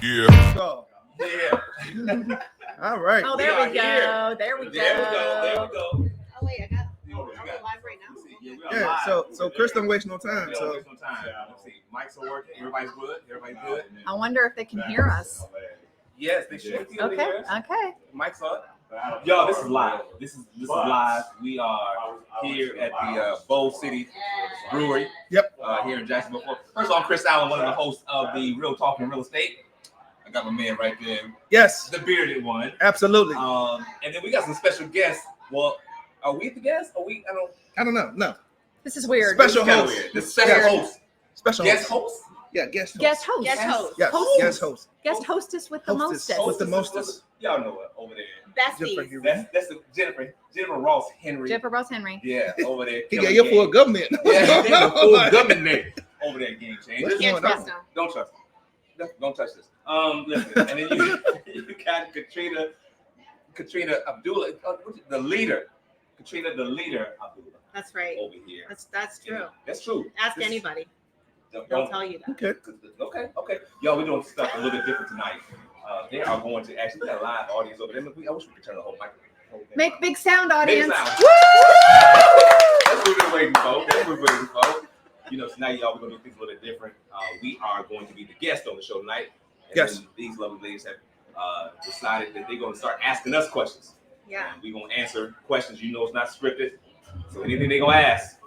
Yeah. So, Yeah. all right. Oh, there we go. There we go. There we go. Oh wait, I got. Are we live right now? Yeah, we are Yeah. live. So Chris don't waste no time. We don't So waste no time. Let's see. Mics are working. Everybody's good. Everybody's good. I wonder if they can hear us. Yes, they should be able to Okay. hear us. Okay. Mics on. Yo, this is live. This is live. We are here at the Bold City Brewery. Yep. Here in Jacksonville. First of all, I'm Chris Allen, one of the hosts of the Real Talk in Real Estate. I got my man right there, yes, the bearded one. absolutely. And then we got some special guests. Well, are we the guests? Are we? I don't know. No. This is weird. Special Kinda host. weird. The special Yes. host. Special Guest host. host? Yeah, guest host. Guest host. Guest host. Yes, Host. guest host. Guest hostess with the Hostess. mostest. With the mostest. Y'all know it over there. Besties. That's the Jennifer Ross Henry. Jennifer Ross Henry. Yeah, over there. He killing got your the full game. government. Yeah, he got the full government name over there. Game What's changers. Can't going on? trust them. Don't trust him. Don't touch this. Listen, and then you got Katrina Abdullah, the leader. Katrina, the leader Abdullah, That's right. over here. That's true. That's true. Ask This- anybody. don't- They'll tell you that. Okay. Okay. Y'all, we're doing stuff a little bit different tonight. They are going to actually we got a live audience over there. I wish we could turn the whole microphone. Make big sound, Big audience. sound. Woo! That's what we've been waiting for. That's what we've been waiting for. You know, tonight, y'all, we're going to do things a little bit different. We are going to be the guest on the show tonight. And Yes. then these lovely ladies have decided that they're going to start asking us questions. Yeah. And we're going to answer questions. You know it's not scripted. So anything they're going to ask,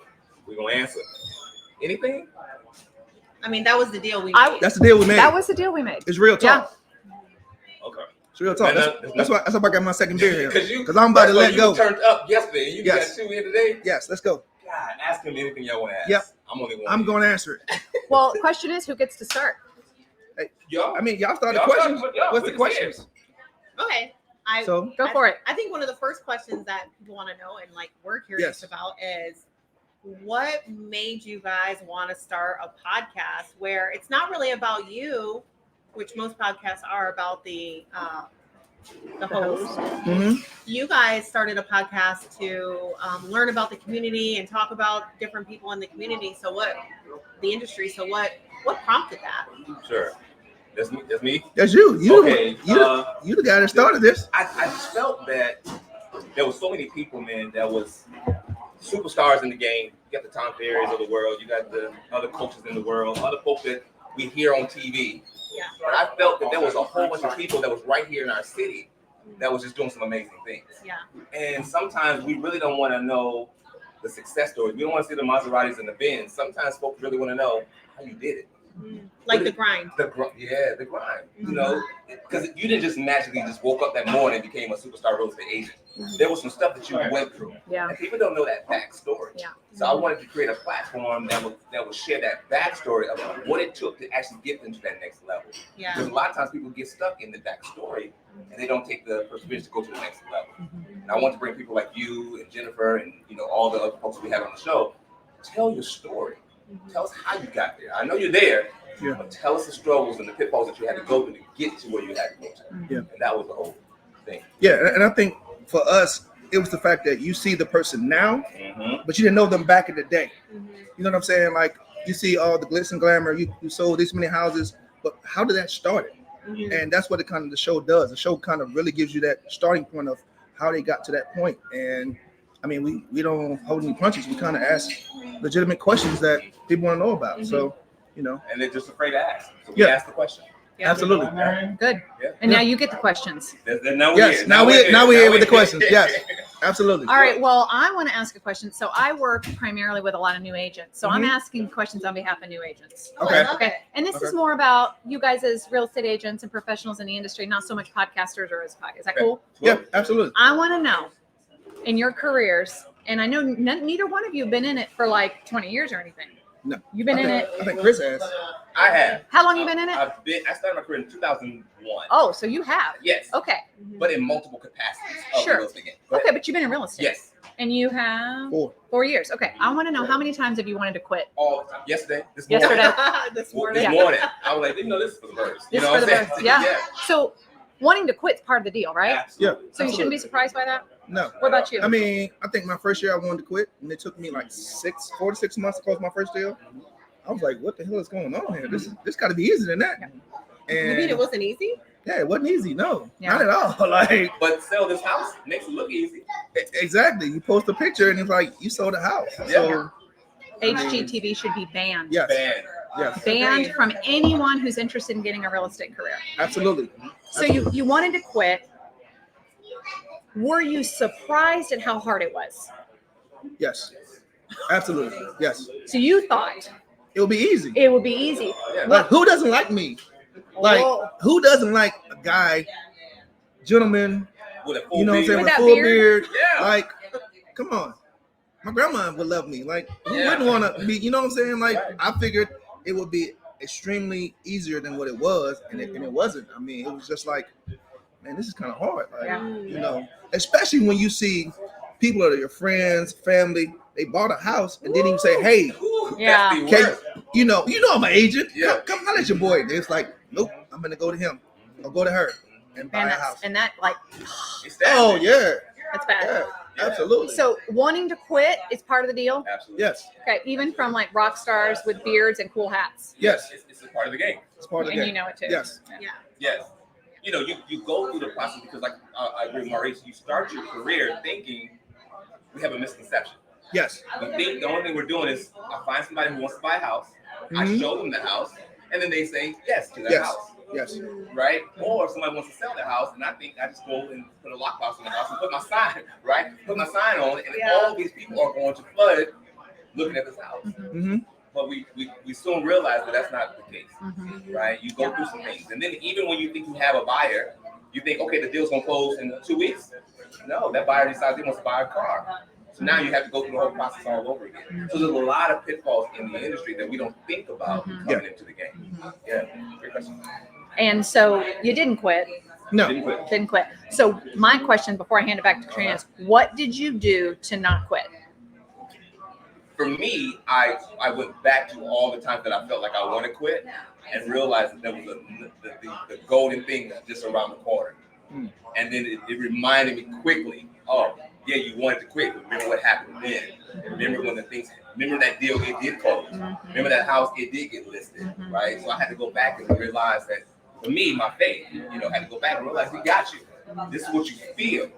we're going to answer. Anything? I mean, that was the deal we I- made. That's the deal we made. That was the deal we made. It's real talk. Okay. It's real talk. That's why I got my second beer here. Because I'm about to let go. You turned up yesterday and you Yes. got two in today. Yes, let's go. God, ask him anything y'all want to ask. Yep. I'm going to answer it. Well, the question is, who gets to start? Y'all. I mean, y'all started Y'all questions. started, yeah, What's we the can see questions? Okay. So Go for it. I think one of the first questions that people want to know and like we're curious Yes. about is what made you guys want to start a podcast where it's not really about you, which most podcasts are about the host. mhm. You guys started a podcast to learn about the community and talk about different people in the community. So what prompted that? Sure. That's me. That's me. That's you. You, Okay, you the guy that started this. I just felt that there was so many people, man, that was superstars in the game. You got the Tom Ferrys of the world. You got the other coaches in the world. Other folks that we hear on TV. Yeah. But I felt that there was a whole bunch of people that was right here in our city that was just doing some amazing things. Yeah. And sometimes we really don't want to know the success stories. We don't want to see the Maseratis and the Benz. Sometimes folks really want to know how you did it. Like the grind. The grind. You know, because you didn't just magically just woke up that morning and became a superstar real estate agent. There was some stuff that you went through. Yeah. And people don't know that backstory. Yeah. So I wanted to create a platform that would share that backstory of what it took to actually get them to that next level. Yeah. Because a lot of times people get stuck in the backstory and they don't take the perseverance to go to the next level. And I want to bring people like you and Jennifer and all the other folks we have on the show. Tell your story. Tell us how you got there. I know you're there, Yeah. but tell us the struggles and the pitfalls that you had to go through to get to where you had to go to. Yeah. And that was the whole thing. Yeah, and I think for us, it was the fact that you see the person now, Mm-hmm. but you didn't know them back in the day. Mhm. You know what I'm saying? Like you see all the glitz and glamour. You sold this many houses, but how did that start? Mhm. And that's what the show does. The show kind of really gives you that starting point of how they got to that point. And I mean, we don't hold any punches. We kind of ask legitimate questions that people want to know about. So, And they're just afraid to ask. So we Yeah. asked the question. Yeah. absolutely. Good. Yeah. And now you get the questions. Now we're Yes. here. Now we're here with the questions. Yes, absolutely. All right. Well, I want to ask a question. So I work primarily with a lot of new agents. So I'm asking questions on behalf of new agents. Oh, Okay. I love Okay. it. And this is Okay. more about you guys as real estate agents and professionals in the industry, not so much podcasters or as podcast. Is that cool? Yeah, absolutely. I want to know in your careers, and I know neither one of you have been in it for like 20 years or anything. No. You've been in it. I think Chris has. I have. How long you been in it? I started my career in 2001. Oh, so you have. Yes. Okay. But in multiple capacities of Sure. real estate. Go ahead. Okay, but you've been in real estate. Yes. And you have 4. years. Okay. I want to know how many times have you wanted to quit? All the time. Yesterday. This Yesterday. morning. This This morning. morning. I was like, this is for the birds. This know for what the I'm birds. saying? Yeah. So wanting to quit is part of the deal, right? Absolutely. So you shouldn't be surprised by that. No. What about you? I mean, I think my first year I wanted to quit, and it took me like 4 to 6 months to close my first deal. I was like, what the hell is going on here? This got to be easier than that. You mean it wasn't easy? Yeah, it wasn't easy. No, Yeah. not at all. Like But sell this house makes it look easy. exactly. You post a picture and it's like you sold a house. So HGTV should be banned. yes, Banned. yes, Banned Agreed. from anyone who's interested in getting a real estate career. absolutely. So you wanted to quit. Were you surprised at how hard it was? Yes, absolutely. Yes, So you thought it will be easy. it would be easy. Yeah. Like who doesn't like me? Like Whoa. who doesn't like a guy, gentleman? With a full You know what I'm saying? beard. With that full beard? Yeah. Like, come on. My grandma would love me. Like, who Yeah. wouldn't want to be, you know what I'm saying? Like, Right. I figured it would be extremely easier than what it was, and it wasn't. I mean, it was just like, man, this is kind of hard. Like, Yeah. you know, especially when you see people that are your friends, family, they bought a house and didn't even say, hey, Ooh, Yeah. that's the can, worst. you know I'm an agent. Yeah. Come holler at your boy. And it's like, nope, I'm gonna go to him or go to her and buy a house. And that like It's that. Oh yeah, that's bad. yeah, Yeah. absolutely. So wanting to quit is part of the deal. Absolutely. Yes, Okay, even from like rock stars with beards and cool hats. yes, It's a part of the game. it's part of the And game. you know it too. Yes, Yeah. Yes. You know, you go through the process because, like I agree with Maurice, you start your career thinking we have a misconception. yes, We think the only thing we're doing is I find somebody who wants to buy a house, I Mhm. show them the house, and then they say yes to that Yes. house. yes, Right? Or if somebody wants to sell their house, and I think I just go and put a lockbox in the house and put my sign, right? Put my sign on it, and Yeah. all these people are going to flood looking at this house. mm-hmm. But we soon realize that that's not the case, Mhm. right? You go through some things. And then even when you think you have a buyer, you think, okay, the deal's gonna close in 2 weeks. No, that buyer decides he wants to buy a car. So now you have to go through the whole process all over again. So there's a lot of pitfalls in the industry that we don't think about Mhm. coming into the game. Yeah, great question. And so you didn't quit. No, Didn't quit. So my question before I hand it back to Katrina is, what did you do to not quit? For me, I went back to all the times that I felt like I want to quit and realized that there was the golden thing just around the corner. Mm. And then it reminded me quickly, oh, yeah, you wanted to quit, but remember what happened then. Remember when remember that deal, it did close. Remember that house, it did get listed, Mhm. right? So I had to go back and realize that, for me, my faith, had to go back and realize we got you. This is what you feel.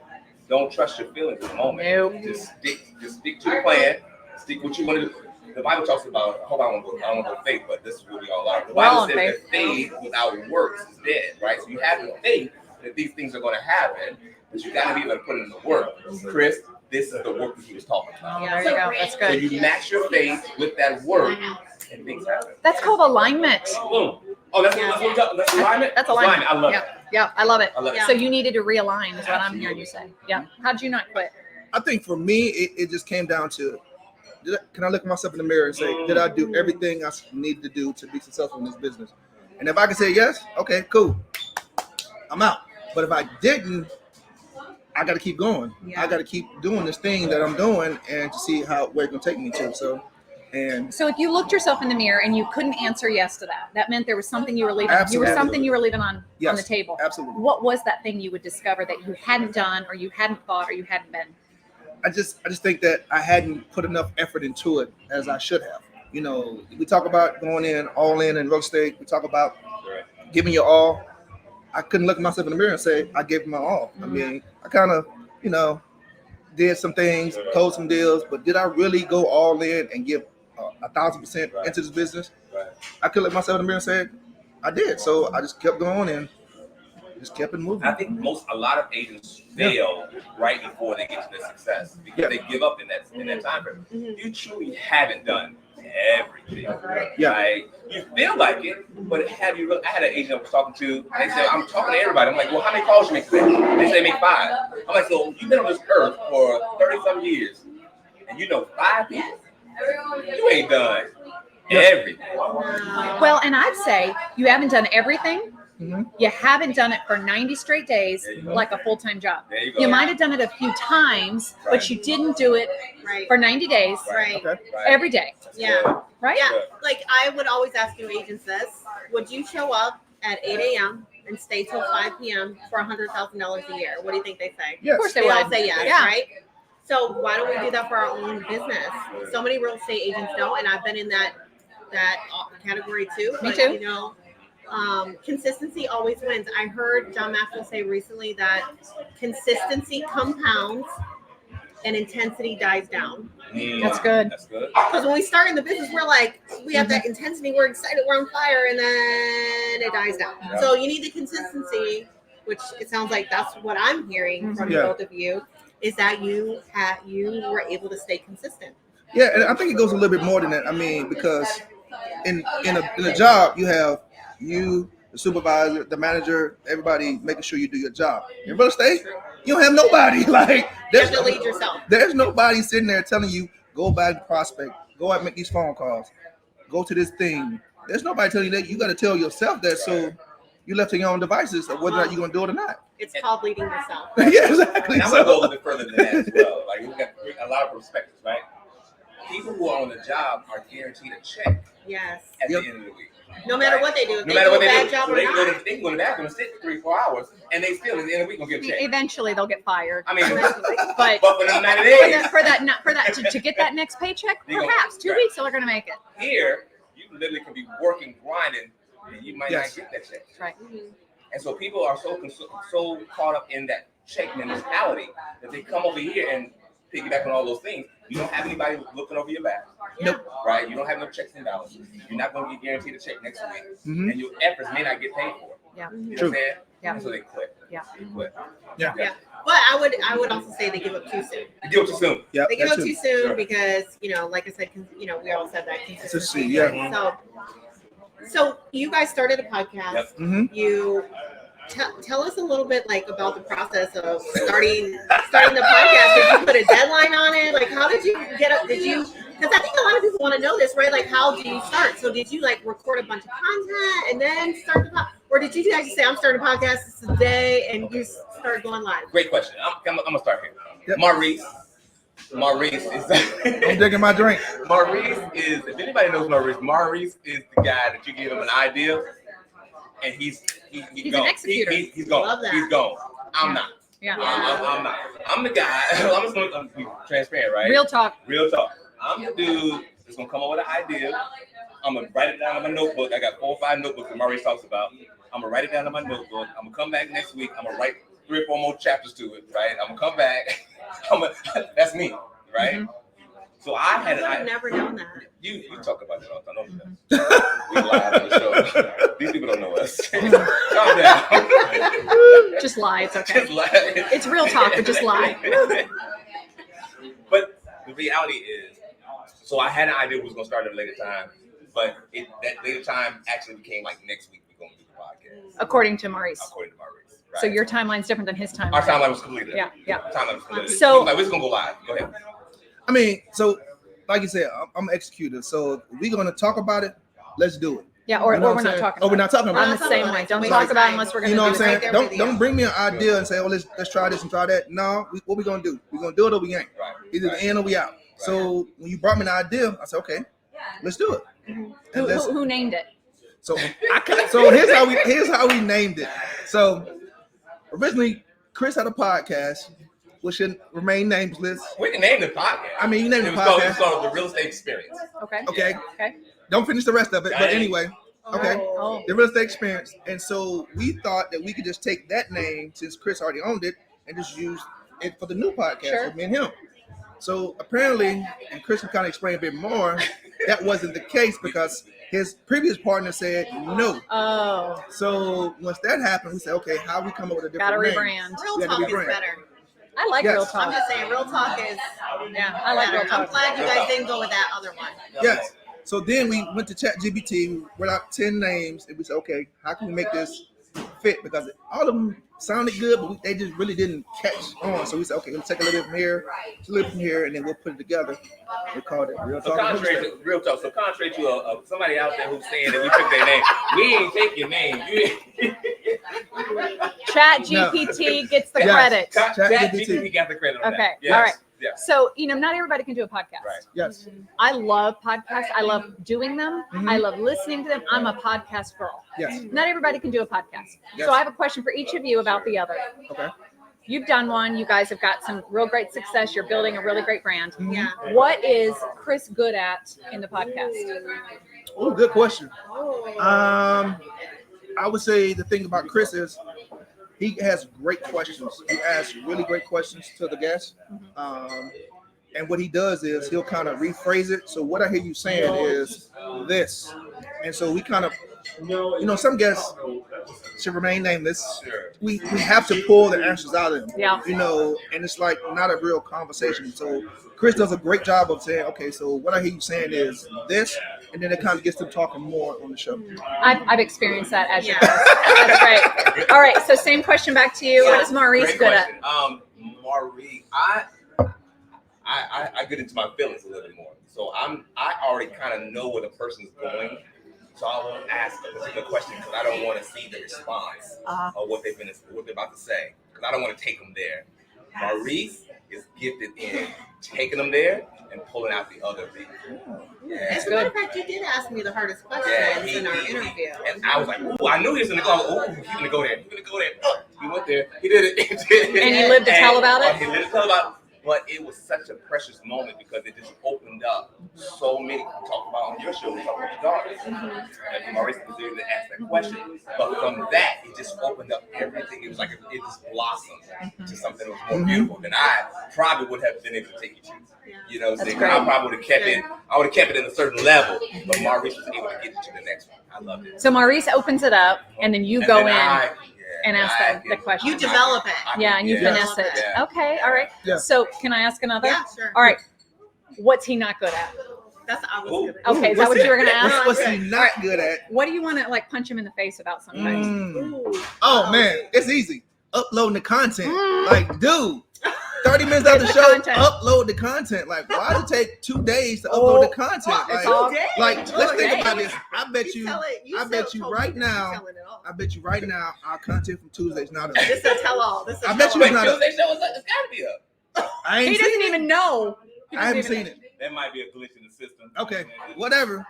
Don't trust your feelings at the moment. Nope. Just stick to the plan. Stick what you want to do. The Bible talks about, I don't want to go faith, but this is what we all are. The We're all Bible in says that faith without works is dead, right? So you have the faith that these things are going to happen, but you got to be able to put in the work. Chris, this is the work that he was talking about. Oh, there you go. That's So good. you match your faith with that work, and things happen. That's called alignment. Boom. Oh, that's alignment? That's alignment. I love Yeah. it. Yeah, I love it. I love it. Yeah. So you needed to realign is what I'm hearing you say. Yeah. How'd you not quit? I think for me, it just came down to, can I look at myself in the mirror and say, did I do everything I needed to do to be successful in this business? And if I can say yes, okay, cool, I'm out. But if I didn't, I got to keep going. Yeah. I got to keep doing this thing that I'm doing and to see where it can take me to. So if you looked yourself in the mirror and you couldn't answer yes to that, that meant there was something you were leaving. Absolutely. You were something you were leaving on Yes. the table. Absolutely. What was that thing you would discover that you hadn't done or you hadn't thought or you hadn't been? I just think that I hadn't put enough effort into it as I should have. You know, we talk about going in all in real estate. We talk about giving your all. I couldn't look at myself in the mirror and say I gave my all. I mean, I kind of, did some things, closed some deals, but did I really go all in and give 1,000% into this business? Right. I could look myself in the mirror and say I did. So I just kept going and just kept it moving. I think a lot of agents fail right before they get to their success because they give up in that time frame. You truly haven't done everything. Yeah. Like, you feel like it, but have you really? I had an agent I was talking to, and they said, I'm talking to everybody. I'm like, well, how many calls you make today? They say make 5. I'm like, so you've been on this earth for 30-some years, and you know 5 people? You ain't done everything. Well, and I'd say you haven't done everything. Mhm. You haven't done it for 90 straight days There you go. like a full-time job. There you go. You might have done it a few times, but you didn't do it Right. for 90 days Right. Okay. Right. every day, Yeah. right? Yeah. Like I would always ask new agents this: would you show up at 8 a.m. and stay till 5 p.m. for $100,000 a year? What do you think they say? Yes. Of course they They all would. say yes, Yeah. right? So why don't we do that for our own business? So many real estate agents don't, and I've been in that category too. Me But, too. consistency always wins. I heard John Maxwell say recently that consistency compounds and intensity dies down. That's good. That's good. Because when we start in the business, we're like, we have that intensity, we're excited, we're on fire, and then it dies down. Yeah. So you need the consistency, which it sounds like that's what I'm hearing from both of you, is that you were able to stay consistent. Yeah, and I think it goes a little bit more than that. I mean, because in a job, you have you, the supervisor, the manager, everybody making sure you do your job. In real estate, you don't have nobody. Like You have to lead yourself. There's nobody sitting there telling you, go by the prospect, go out and make these phone calls, go to this thing. There's nobody telling you that. You got to tell yourself that. So you left to your own devices of whether or not you're going to do it or not. It's called leading yourself. Yeah, exactly. And I'm going to go a little bit further than that as well. Like, we've got a lot of perspectives, right? People who are on the job are guaranteed a check Yes. at the end of the week. No matter what they do. If No matter what they bad do. job So or they not. can go to the bathroom and sit for 3-4 hours, and they still, at the end of the week, going to get a check. Eventually, they'll get fired. I mean, but for the 90 days. for that to get that next paycheck, They gonna- perhaps 2 right. weeks, they're going to make it. Here, you literally can be working, grinding, and you might Yes. not get that check. That's right. And so people are so caught up in that check mentality that they come over here and piggyback on all those things. You don't have anybody looking over your back. Nope. Right? You don't have no checks and balances. You're not going to get guaranteed a check next week. Mhm. And your efforts may not get paid for. Yeah. You know True. what I'm saying? Yeah. So they quit. Yeah. They quit. Yeah. Yeah. But I would also say they give up too soon. You give it too soon. Yeah, They give that up too. too soon Sure. because, like I said, we all said that consistency. Yeah. So you guys started a podcast. Yep. Mm-hmm. You tell us a little bit about the process of starting the podcast. Did you put a deadline on it? Like, how did you get up? Because I think a lot of people want to know this, right? Like, how do you start? So did you record a bunch of content and then start the podcast? Or did you guys just say, I'm starting a podcast today, and you start going live? Great question. I'm going to start here. Yep. Maurice is I'm drinking my drink. Maurice is, if anybody knows Maurice is the guy that you give him an idea and he's He's gone. an executor. He's gone. Love that. He's gone. I'm Yeah. not. Yeah. I'm not. I'm the guy. I'm just gonna be transparent, right? Real talk. Real talk. I'm the dude that's gonna come up with an idea. I'm gonna write it down in my notebook. I got 4 or 5 notebooks that Maurice talks about. I'm gonna write it down in my notebook. I'm gonna come back next week. I'm gonna write 3 or 4 more chapters to it, right? I'm gonna come back. That's me, right? Mhm. So I had an I've idea. never known that. You talk about that all the time, don't you? We live on the show. These people don't know us. Calm down. Just lie. It's okay. Just lie. It's real talk, but just lie. But the reality is, so I had an idea we was gonna start at a later time, but that later time actually became next week we're gonna do the podcast. According to Maurice. According to Maurice. Right? So your timeline's different than his timeline. Our timeline was completed. Yeah, yeah. Timeline was completed. So- we're just gonna go live. Go ahead. I mean, so like you said, I'm an executor. So if we're gonna talk about it, let's do it. Yeah, or You know we're what I'm not saying? talking Oh, we're about not talking it. about I'm it. the same way. Don't Waste talk of about it time. unless we're going You to know do what I'm it. saying? there with Don't you. bring me an idea and say, oh, let's try this and try that. No, what we gonna do? We gonna do it or we ain't. Right. Either the in or we out. So when you brought me the idea, I said, okay, let's do it. And let's- Who named it? So here's how we named it. So originally, Chris had a podcast, which should remain nameless. We can name the podcast. I mean, you named It the was called podcast. the Real Estate Experience. Okay. Okay, Okay. don't finish the rest of it. But anyway, okay. Oh. The real estate experience. And so we thought that we could just take that name, since Chris already owned it, and just use it for the new podcast Sure. with me and him. So apparently, and Chris can kind of explain a bit more, that wasn't the case because his previous partner said no. Oh. So once that happened, we said, okay, how we come up with a Gotta different name? rebrand. Real Yeah, talk the is brand. better. I like Yes. real I'm talk. just saying, real talk is Yeah, I like better. real I'm talk. glad you guys didn't go with that other one. Yes. So then we went to ChatGPT, we wrote out 10 names, and we said, okay, how can we make this fit? Because all of them sounded good, but they just really didn't catch on. So we said, okay, let's take a little bit from here, a little bit from here, and then we'll put it together. We called it Real So Talk. contrary to real talk, contrary to somebody out there who's saying that we took their name, we ain't take your name. Chat GPT gets the Yes. credit. ChatGPT got the credit on Okay, that. Yes. all right. Yes. So, not everybody can do a podcast. Right. Yes. I love podcasts. I love doing them. Mhm. I love listening to them. I'm a podcast girl. Yes. Not everybody can do a podcast. Yes. So I have a question for each of you about the other. Okay. You've done one. You guys have got some real great success. You're building a really great brand. Mhm. Yeah. What is Chris good at in the podcast? Oh, good question. I would say the thing about Chris is he has great questions. He asks really great questions to the guests. And what he does is he'll kind of rephrase it. So what I hear you saying is this. And so we kind of, some guests should remain nameless. Sure. We have to pull the answers out of them. Yeah. And it's like not a real conversation. So Chris does a great job of saying, okay, so what I hear you saying is this, and then it kind of gets them talking more on the show. I've experienced that as your host. That's great. All right, so same question back to you. What is Maurice Great good question. at? Maurice, I get into my feelings a little bit more. So I already kind of know where the person's going. So I won't ask a particular question because I don't want to see the response of what they're about to say, because I don't want to take them there. Maurice is gifted in taking them there and pulling out the other thing. As a matter of fact, you did ask me the hardest questions in our interview. And I was like, ooh, I knew he was going to go. Oh, he's going to go there. He's going to go there. Oh, he went there. He did it. And you lived to tell about it? He lived to tell about it. But it was such a precious moment because it just opened up so many. We talked about on your show, we talked about your daughters. And Maurice was able to ask that question. But from that, it just opened up everything. It was like it just blossomed to something that was more beautiful than I probably would have been able to take you to. You know, That's so great. I probably would have kept it. I would have kept it in a certain level. But Maurice was able to get you to the next one. I loved it. So Maurice opens it up, and then you go in and ask the question. You develop it. Yeah, and you finesse it. Yeah. Okay, all right. Yeah. So can I ask another? Yeah, sure. All right. What's he not good at? That's I was good at. Okay, is that what you were going to ask? What's he not good at? What do you want to like punch him in the face about sometimes? Ooh. Oh man, it's easy. Uploading the content. Like, dude, 30 minutes after the The show, content. upload the content. Like, why does it take 2 days to upload the content? It's Like, all day. let's think Okay. about this. I bet you right now, Telling it all. I bet you right now, our content from Tuesday is not up. This is a tell all. This is I bet you Wait, it's not up. Tuesday show is it's got to be up. I He ain't doesn't seen it. even know. He I doesn't haven't even seen it. That might be a glitch in the system. Okay, whatever.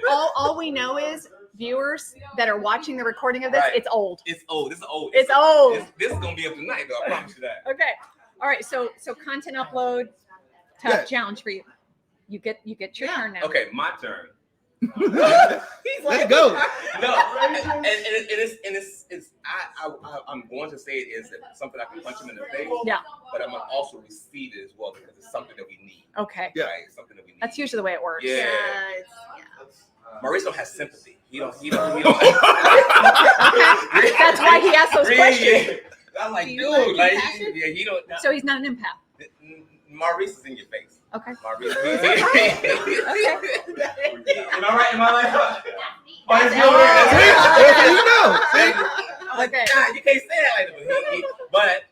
All we know is viewers that are watching the recording of this, Right. it's old. It's old. This is old. It's old. This is gonna be up tonight, though. I promise you that. Okay. All right. So content upload, tough Yeah. challenge for you. You get your turn now. Okay, my turn. Let's go. No, and it's I'm going to say it is something I can punch him in the face. Yeah. But I'm gonna also receive it as well because it's something that we need. Okay. Yeah. Right? It's something that we need. That's usually the way it works. Yeah. Maurice has sympathy. He don't. Okay. That's why he asked those questions. I'm like, Do you dude, like like, compassion? yeah, he don't. So he's not an empath. Maurice is in your face. Okay. Maurice. Okay. Am I right? Am I like? Okay. God, you can't say that like that. But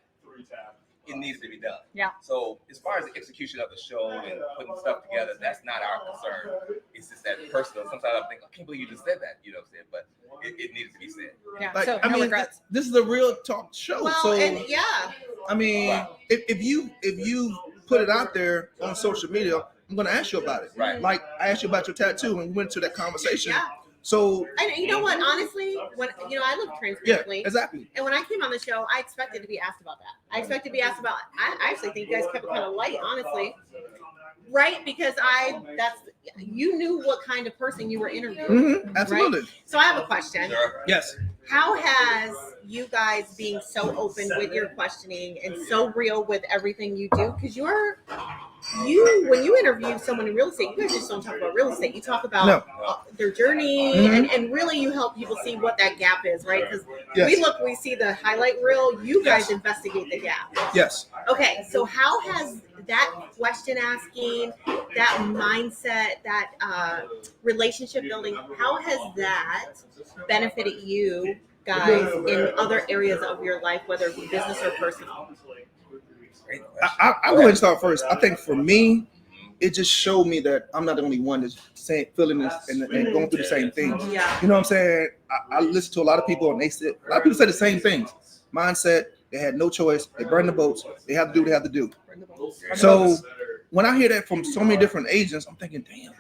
it needs to be done. Yeah. So as far as the execution of the show and putting stuff together, that's not our concern. It's just that personal. Sometimes I think, I can't believe you just said that. You know what I'm saying? But it needed to be said. Yeah. Like, So I no mean, regrets. this is a real talk show. Well, So and yeah. I mean, if you put it out there on social media, I'm gonna ask you about it. Right. Like I asked you about your tattoo and we went to that conversation. Yeah. So And you know what? Honestly, when I live yeah, transparently, exactly. and when I came on the show, I expected to be asked about that. I expected to be asked about. I actually think you guys kept it kind of light, honestly, right? Because you knew what kind of person you were interviewing. Absolutely. So I have a question. Sure. Yes. How has you guys being so open with your questioning and so real with everything you do? Because when you interview someone in real estate, you guys just don't talk about real estate. You talk about their journey and really you help people see what that gap is, right? Because we see the highlight reel. You guys investigate the gap. Yes. Okay, so how has that question asking, that mindset, that relationship building, how has that benefited you guys in other areas of your life, whether it be business or personal? Great question. I'll go ahead and start first. I think for me, it just showed me that I'm not the only one that's feeling this and going through the same things. Yeah. You know what I'm saying? I listen to a lot of people and a lot of people say the same things. Mindset, they had no choice. They burn the boats. They have to do what they have to do. So when I hear that from so many different agents, I'm thinking, damn,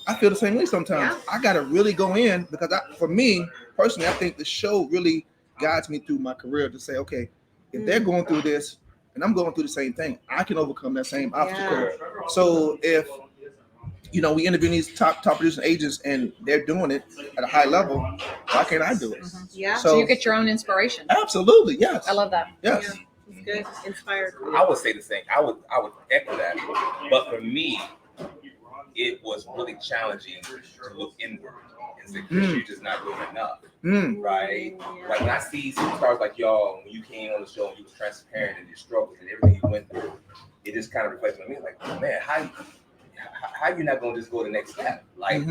I feel the same way sometimes. Yeah. I got to really go in because for me, personally, I think the show really guides me through my career to say, okay, if they're going through this and I'm going through the same thing, I can overcome that same obstacle. Yeah. So if we interview these top producing agents, and they're doing it at a high level. Why can't I do it? Yeah. So you get your own inspiration. Absolutely, yes. I love that. Yes. Yeah. It's good. Inspired. I would say the same. I would echo that. But for me, it was really challenging to look inward and say, Chris, you're just not doing enough. Right? Yeah. Like when I see superstars like y'all, when you came on the show and you was transparent in your struggles and everything you went through, it just kind of reflects on me like, oh, man, how you not gonna just go to the next step? Like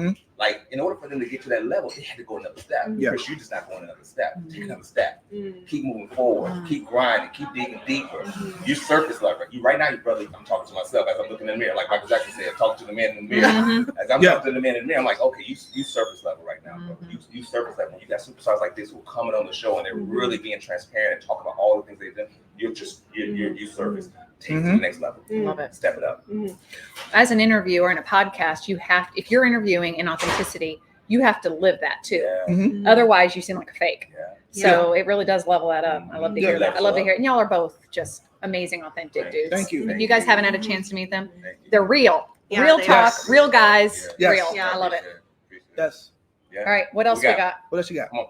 in order for them to get to that level, they had to go another step. Yeah. Chris, you're just not going another step. Take another step. Keep moving forward. Keep grinding. Keep digging deeper. You surface level. You right now, your brother. I'm talking to myself as I'm looking in the mirror, like Michael Jackson said, talk to the man in the mirror. As I'm talking to the man in the mirror, I'm like, okay, you surface level right now, bro. You surface level. You got superstars like this who are coming on the show and they're really being transparent and talking about all the things they've done. You surface. Take it to the next level. Love it. Step it up. As an interviewer in a podcast, if you're interviewing in authenticity, you have to live that too. Yeah. Otherwise, you seem like a fake. Yeah. So it really does level that up. I love to hear that. I love to level hear it. And y'all are both just amazing, authentic dudes. Thank you. If you guys haven't had a chance to meet them, Thank you. they're real. Yeah, Real they talk, are. real guys, Yes. real. Yeah. I love it. Yes. Yeah. All right, what else we got? What else you got? Come on.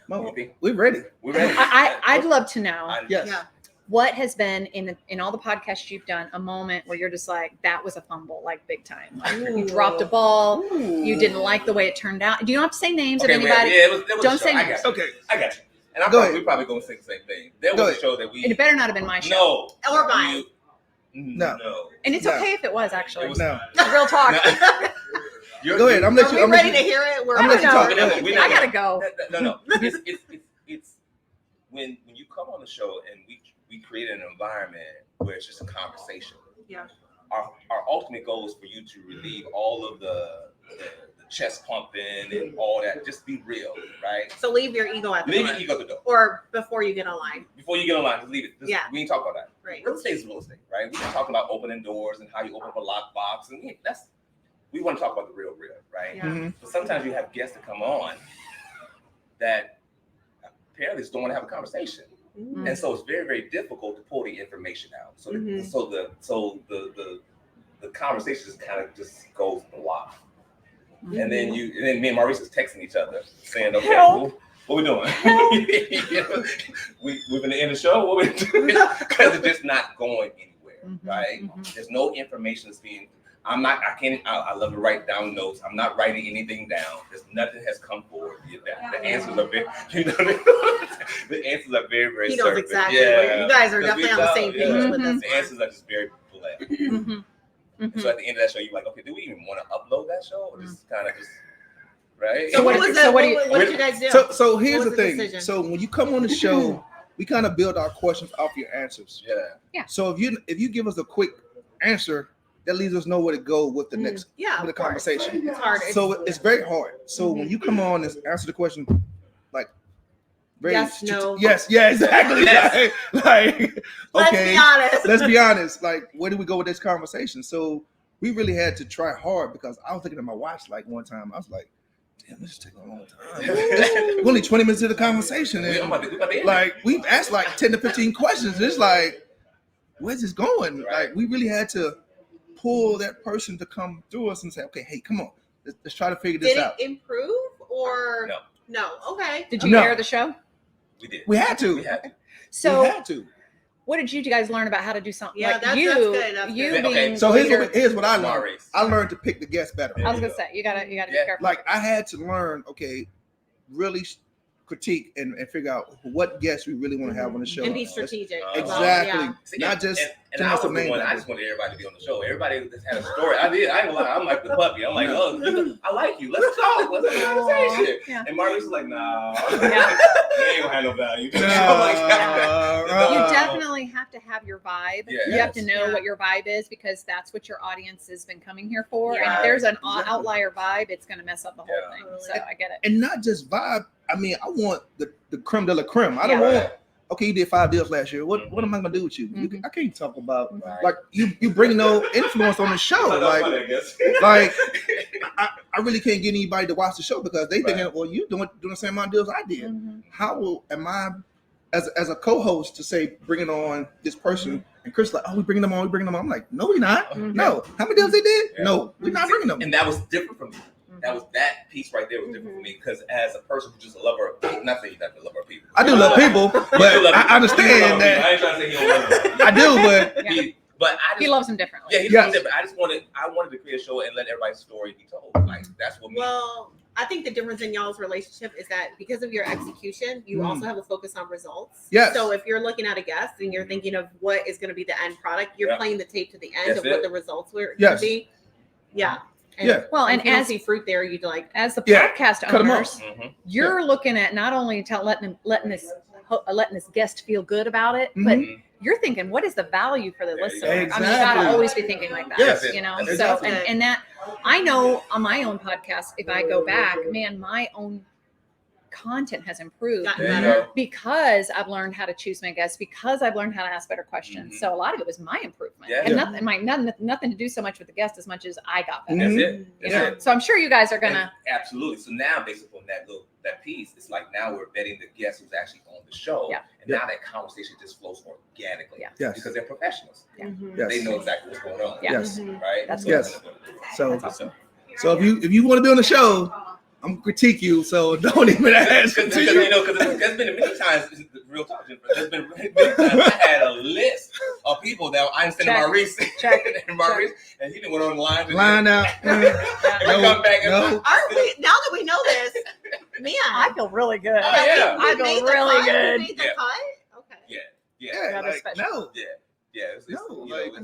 Mom, we're ready. We're ready. I'd love to know Yes. Yeah. what has been in all the podcasts you've done a moment where you're just like, that was a fumble, like big time. Like you dropped a ball, you didn't like the way it turned out. You don't have to say names of anybody. Yeah, it was Don't a show. say I names. got you. Okay. I got you. And we're probably going to say the same thing. There Go was ahead. a show that we. And it better not have been my show. No. Or mine. No. And it's No. okay if it was actually. It was- No. Real talk. Go ahead. I'm Are let we you. ready to hear it? We're I'm I gonna let you don't talk. know. Go I gotta go. No. It's when you come on the show and we create an environment where it's just a conversation. Yeah. Our ultimate goal is for you to relieve all of the chest pumping and all that. Just be real, right? So leave your ego at the Leave door. your ego at the door. Or before you get online. Before you get online, just leave it. Yeah. We ain't talk about that. Right. Real estate is real estate, right? We're talking about opening doors and how you open up a lockbox, and we want to talk about the real, right? Yeah. But sometimes you have guests that come on that apparently just don't want to have a conversation, and so it's very, very difficult to pull the information out. So, the conversation just kind of just goes blah. And then me and Maurice is texting each other saying, "Okay, what we doing? We're gonna end the show. What we doing?" Because it's just not going anywhere, right? There's no information that's being. I love to write down notes. I'm not writing anything down. Nothing has come forward. The answers are very, the answers are very, very He knows surface. exactly. What, you guys are Because definitely on the same page with this. The answers are just very bland. And so at the end of that show, you're like, okay, do we even want to upload that show? Or just kind of just, right? So what did you guys do? So here's What the was the thing. decision? So when you come on the show, we kind of build our questions off your answers. Yeah. So if you give us a quick answer, that leaves us know where to go with the next of with the course. conversation. It's hard. So it's very hard. So when you come on and answer the question, like very Yes, no. yes, yeah, exactly. Yes. Like Let's okay, be honest. let's be honest. Like, where do we go with this conversation? So we really had to try hard because I was looking at my watch like one time. I was like, damn, this is taking a long time. We're only 20 minutes into the conversation. We And about to end it. like, we've asked like 10 to 15 questions. It's like, where's this going? Right. Like, we really had to pull that person to come through us and say, okay, hey, come on. Let's try to figure this Did out. it improve or no? Okay. Did you No. air the show? We did. We had to. We had to. So we had to. what did you guys learn about how to do something? Yeah, like that's you, good, that's you good. being Okay, So leader- here's what I learned. Maurice. I learned to pick the guests better. I was gonna say you gotta be careful. Like, I had to learn, okay, really critique and figure out what guests we really want to have on the show. And be strategic. Exactly. Yeah. See, Not just and I was the one. I just wanted everybody to be on the show. Everybody just had a story. I did. I ain't gonna lie. I'm like the puppy. I'm like, oh, I like you. Let's talk. Let's have a conversation. Yeah. And Maurice was like, nah, Yeah. they ain't gonna have no value. No, I'm like, You definitely have to have your vibe. Yeah. You have to know Yeah. what your vibe is because that's what your audience has been coming here for. And Yeah. if there's an Exactly. outlier vibe, it's going to mess up the whole Yeah. thing. So I get it. and not just vibe. I mean, I want the creme de la creme. I don't Yeah. want. Okay, you did 5 deals last year. What am I gonna do with you? Mhm. I can't talk about Right. like you bring no influence on the show. That's Like funny, I guess. like I really can't get anybody to watch the show because they thinking, Right. well, you doing the same amount of deals I did. Mhm. How am I as a co-host to say bringing on this person, and Chris like, oh, we bringing them on. I'm like, no, we're not. No, how many deals they did? Yeah. No, we're not bringing them. And that was different from me. That piece right there was different for me because as a person who's just a lover of people, not saying you have to love our people. I do love people, but I understand that. I ain't trying to say you don't love them. I do, but He loves them differently. Yeah, he loves them different. I wanted to create a show and let everybody's story be told. Like that's what. Well, I think the difference in y'all's relationship is that because of your execution, you also have a focus on results. Yes. So if you're looking at a guest and you're thinking of what is going to be the end product, you're playing the tape to the end of what the results were going to be. Yeah. And well, and if you don't see fruit there, you'd like as the podcast owners, Mm-hmm. you're looking at not only letting this guest feel good about it, but you're thinking, what is the value for the listener? Exactly. I mean, you gotta always be thinking like that. Yes. You know, Exactly. so and that I know on my own podcast, if I go back, man, my own content has improved because I've learned how to choose my guests, because I've learned how to ask better questions. So a lot of it was my improvement, and nothing to do so much with the guest as much as I got better. That's it. You know? So I'm sure you guys are gonna absolutely. So now, based upon that piece, it's like now we're vetting the guest who's actually on the show, and now that conversation just flows organically, because they're professionals. They know exactly what's going on. Right. That's So awesome. So if you want to be on the show, I'm gonna critique you, so don't even ask. Because there's been many times, real talk, there's been many times I had a list of people that I sent to Maurice, and he didn't went on the line out. Come back and aren't we, now that we know this, man, I feel really good. Oh, yeah. I feel really good. Made the cut? Okay. Yeah. Like, no. Yeah, it's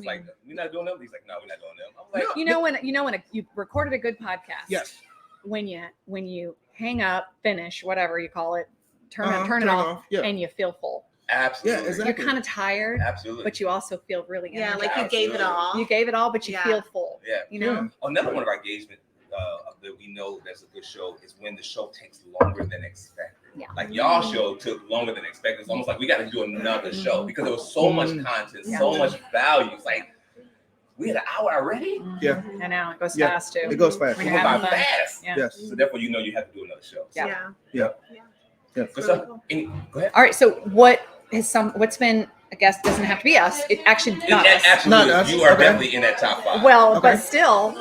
like we're not doing them. He's like, no, we're not doing them. I'm like, you know when you recorded a good podcast. Yes. When you hang up, finish, whatever you call it, turn it off, and you feel full. Absolutely. Yeah, exactly. You're kind of tired. Absolutely. But you also feel really energized. Like you gave it all. You gave it all, but you feel full. Yeah. You know. Another one of our engagement that we know that's a good show is when the show takes longer than expected. Yeah. Like y'all show took longer than expected. It's almost like we got to do another show because there was so much content, so much value. It's like we had an hour already. Yeah. I know it goes fast too. It goes fast. When It you're goes by having fun. fast. Yeah. Yes. So therefore, you have to do another show. Yeah. Good stuff. Go ahead. All right. So what's been, I guess, doesn't have to be us. It actually not us. Absolutely. Not us. You are Okay. definitely in that top 5. Well, Okay. but still,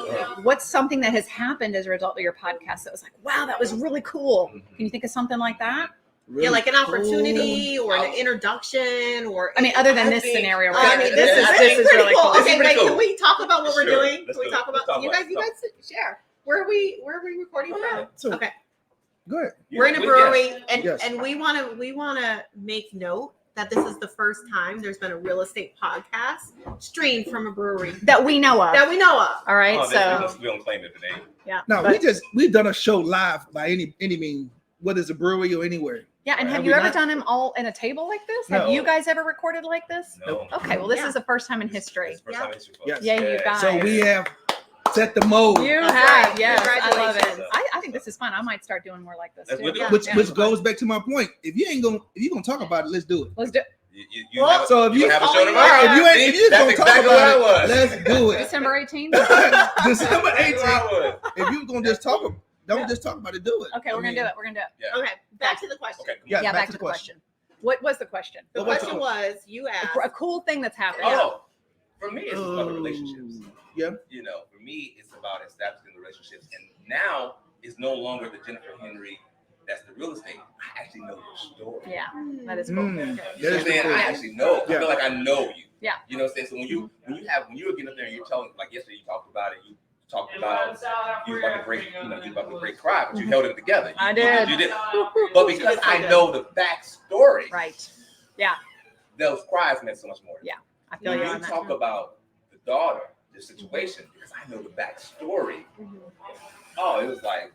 what's something that has happened as a result of your podcast that was like, wow, that was really cool? Can you think of something like that? Really like an opportunity or an introduction or. I mean, other than this scenario. I mean, this is really pretty cool. Okay, wait, can we talk about what we're Sure. doing? Let's Can we do it. talk about Let's talk you about guys? You guys share. Where are we recording from? So, Okay, go ahead. we're in a brewery, Yes. and we want to make note that this is the first time there's been a real estate podcast streamed from a brewery That we know of. that we know of. All right. Oh, So we don't claim it today. yeah. No, we've done a show live by any means, whether it's a brewery or anywhere. Yeah, and have Have you we ever not? done them all in a table like this? No. Have you guys ever recorded like this? No. Okay, well, this is the first time in history. It's the first time in history, folks. Yes. Yeah, you guys. So we have set the mode, You That's have, right. yes, I love it. Congratulations. I think this is fun. I might start doing more like this Let's too. do it. which goes back to my point. If you're gonna talk about it, let's do it. Let's do it. You have, So if you have a show Oh, tomorrow, yeah. if you're that's gonna talk exactly about what I was. let's do it. December 18th. December That's what 18th. I was. If you're gonna just don't just talk about it, do it. Okay, we're gonna do it. We're gonna do it. Yeah. Okay, back to the question. Okay. Yeah, Yeah, back to the question. What was the question? The What's question was, you asked. A cool thing that's happened. Oh, for me, it's about the relationships. Yeah. You know, for me, it's about establishing the relationships. And now it's no longer the Jennifer Henry that's the real estate. I actually know your story. Yeah, that is cool. Mm, You know that what I'm is saying? cool. I actually know. I Yeah. feel like I know you. Yeah. You know what I'm saying? So when you were getting up there and you're telling, like yesterday, you talked about it. You talked about you were about to break, you were about to break cry, but you held it together. You, I did. You did. But because I know the backstory, Right. Yeah, those cries meant so much more. Yeah. I feel When you you on that. talk about the daughter, the situation, because I know the backstory. Oh, it was like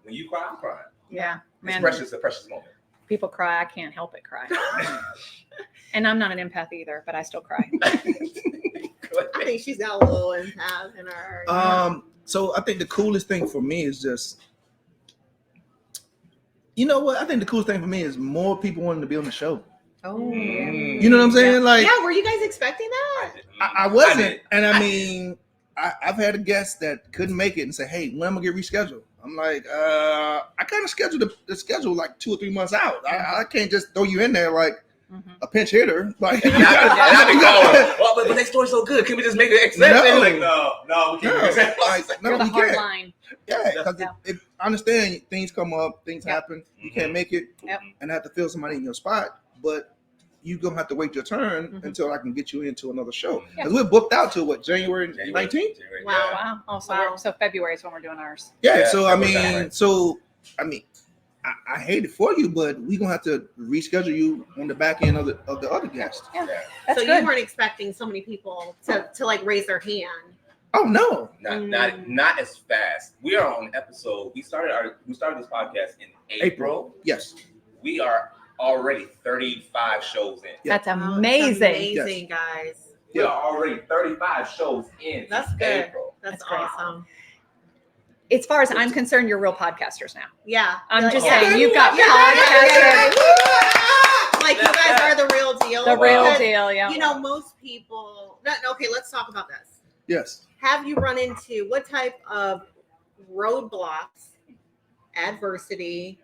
when you cry, I'm crying. Yeah, man. It's a precious moment. People cry. I can't help it cry. And I'm not an empath either, but I still cry. I think she's got a little empath in her. So I think the coolest thing for me is just, you know what? I think the coolest thing for me is more people wanting to be on the show. Oh, You know what I'm saying? Like, Yeah, were you guys expecting that? I wasn't, and I mean, I've had a guest that couldn't make it and say, "Hey, when am I gonna get rescheduled?" I'm like, I kind of scheduled the schedule like 2 or 3 months out. I can't just throw you in there like, a pinch hitter. Like, And I've been going, well, but their story's so good. Can we just make it accept? No. Like, no, we can't. like, no, You're the we hard can't. line. Yeah, because Yeah. I understand things come up, things Yep. happen. You can't make it, Yep. and have to fill somebody in your spot. But you gonna have to wait your turn until I can get you into another show. Yeah. Because we're booked out to what, January 19th? Wow. Wow. Oh, so, Wow. so February is when we're doing ours. Yeah. Yeah, So that works out right. I hate it for you, but we're gonna have to reschedule you on the back end of the other guests. That's So good. you weren't expecting so many people to like raise their hand. Oh no. Not as fast. We are on episode. We started this podcast in April. Yes. We are already 35 shows in. Yeah. That's Wow, amazing. it's amazing, guys. We are already 35 shows in. That's since good. April. That's That's great. awesome. As far as I'm concerned, you're real podcasters now. Yeah. I'm Like, just yeah. saying, you've got Yeah. podcasters. Like you guys are the real deal. The real Because, deal, yeah. You know, most people. No, okay, let's talk about this. Yes. Have you run into what type of roadblocks, adversity,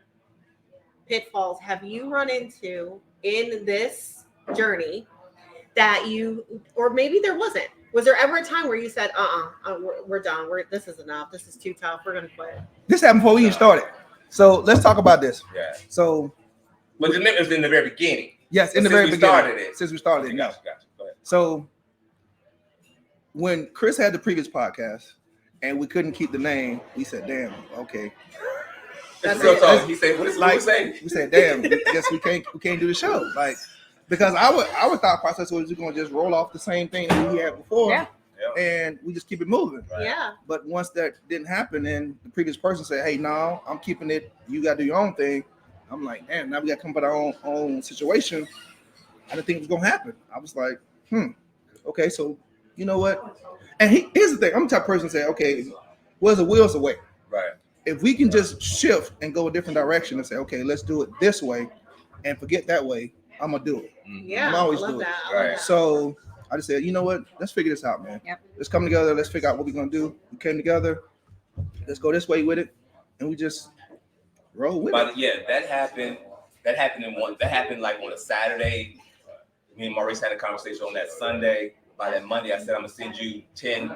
pitfalls have you run into in this journey that you, or maybe there wasn't? Was there ever a time where you said, we're done. This is enough. This is too tough. We're going to quit. This happened before we even started. So let's talk about this. Yeah. So But it was in the very beginning. yes, in the Since very we beginning. started it. Since we started it. Gotcha. Go ahead. So when Chris had the previous podcast and we couldn't keep the name, we said, damn, okay. That's So, it. he said, what is Like, we saying? we said, damn, I guess we can't do the show. Like, because our thought process was we're gonna just roll off the same thing that we had before, Yeah. and we just keep it moving. Right. Yeah. But once that didn't happen, and the previous person said, hey, no, I'm keeping it. You gotta do your own thing. I'm like, damn, now we gotta come up with our own situation. I didn't think it was gonna happen. I was like, okay, so you know what? And here's the thing, I'm the type of person to say, okay, where's the will's the way. Right. If we can just shift and go a different direction and say, okay, let's do it this way and forget that way, I'm gonna do it. Yeah. I'm always I love doing it. that. I love Right. that. So I just said, you know what? Let's figure this out, man. Yep. Let's come together. Let's figure out what we're gonna do. We came together. Let's go this way with it, and we just roll with it. But yeah, that happened like on a Saturday. Me and Maurice had a conversation on that Sunday. By that Monday, I said I'm gonna send you 10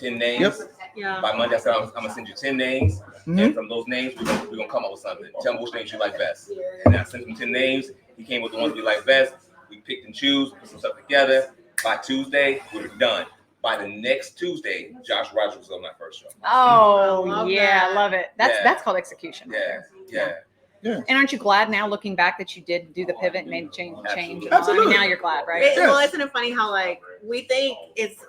names. Yep. Yeah. By Monday, I said I'm gonna send you 10 names, Mhm. and from those names, we're gonna come up with something. Tell me which names you like best. And then I sent him 10 names. He came with the ones we like best. We picked and choose, put some stuff together. By Tuesday, we were done. By the next Tuesday, Josh Rogers was on my first show. Oh, I love yeah. that. Love it. Yeah. That's called execution. Right Yeah, there. yeah. And aren't you glad now, looking back, that you did do the pivot and made a change? Absolutely. I mean, now you're glad, right? Well, isn't it funny how like we think it's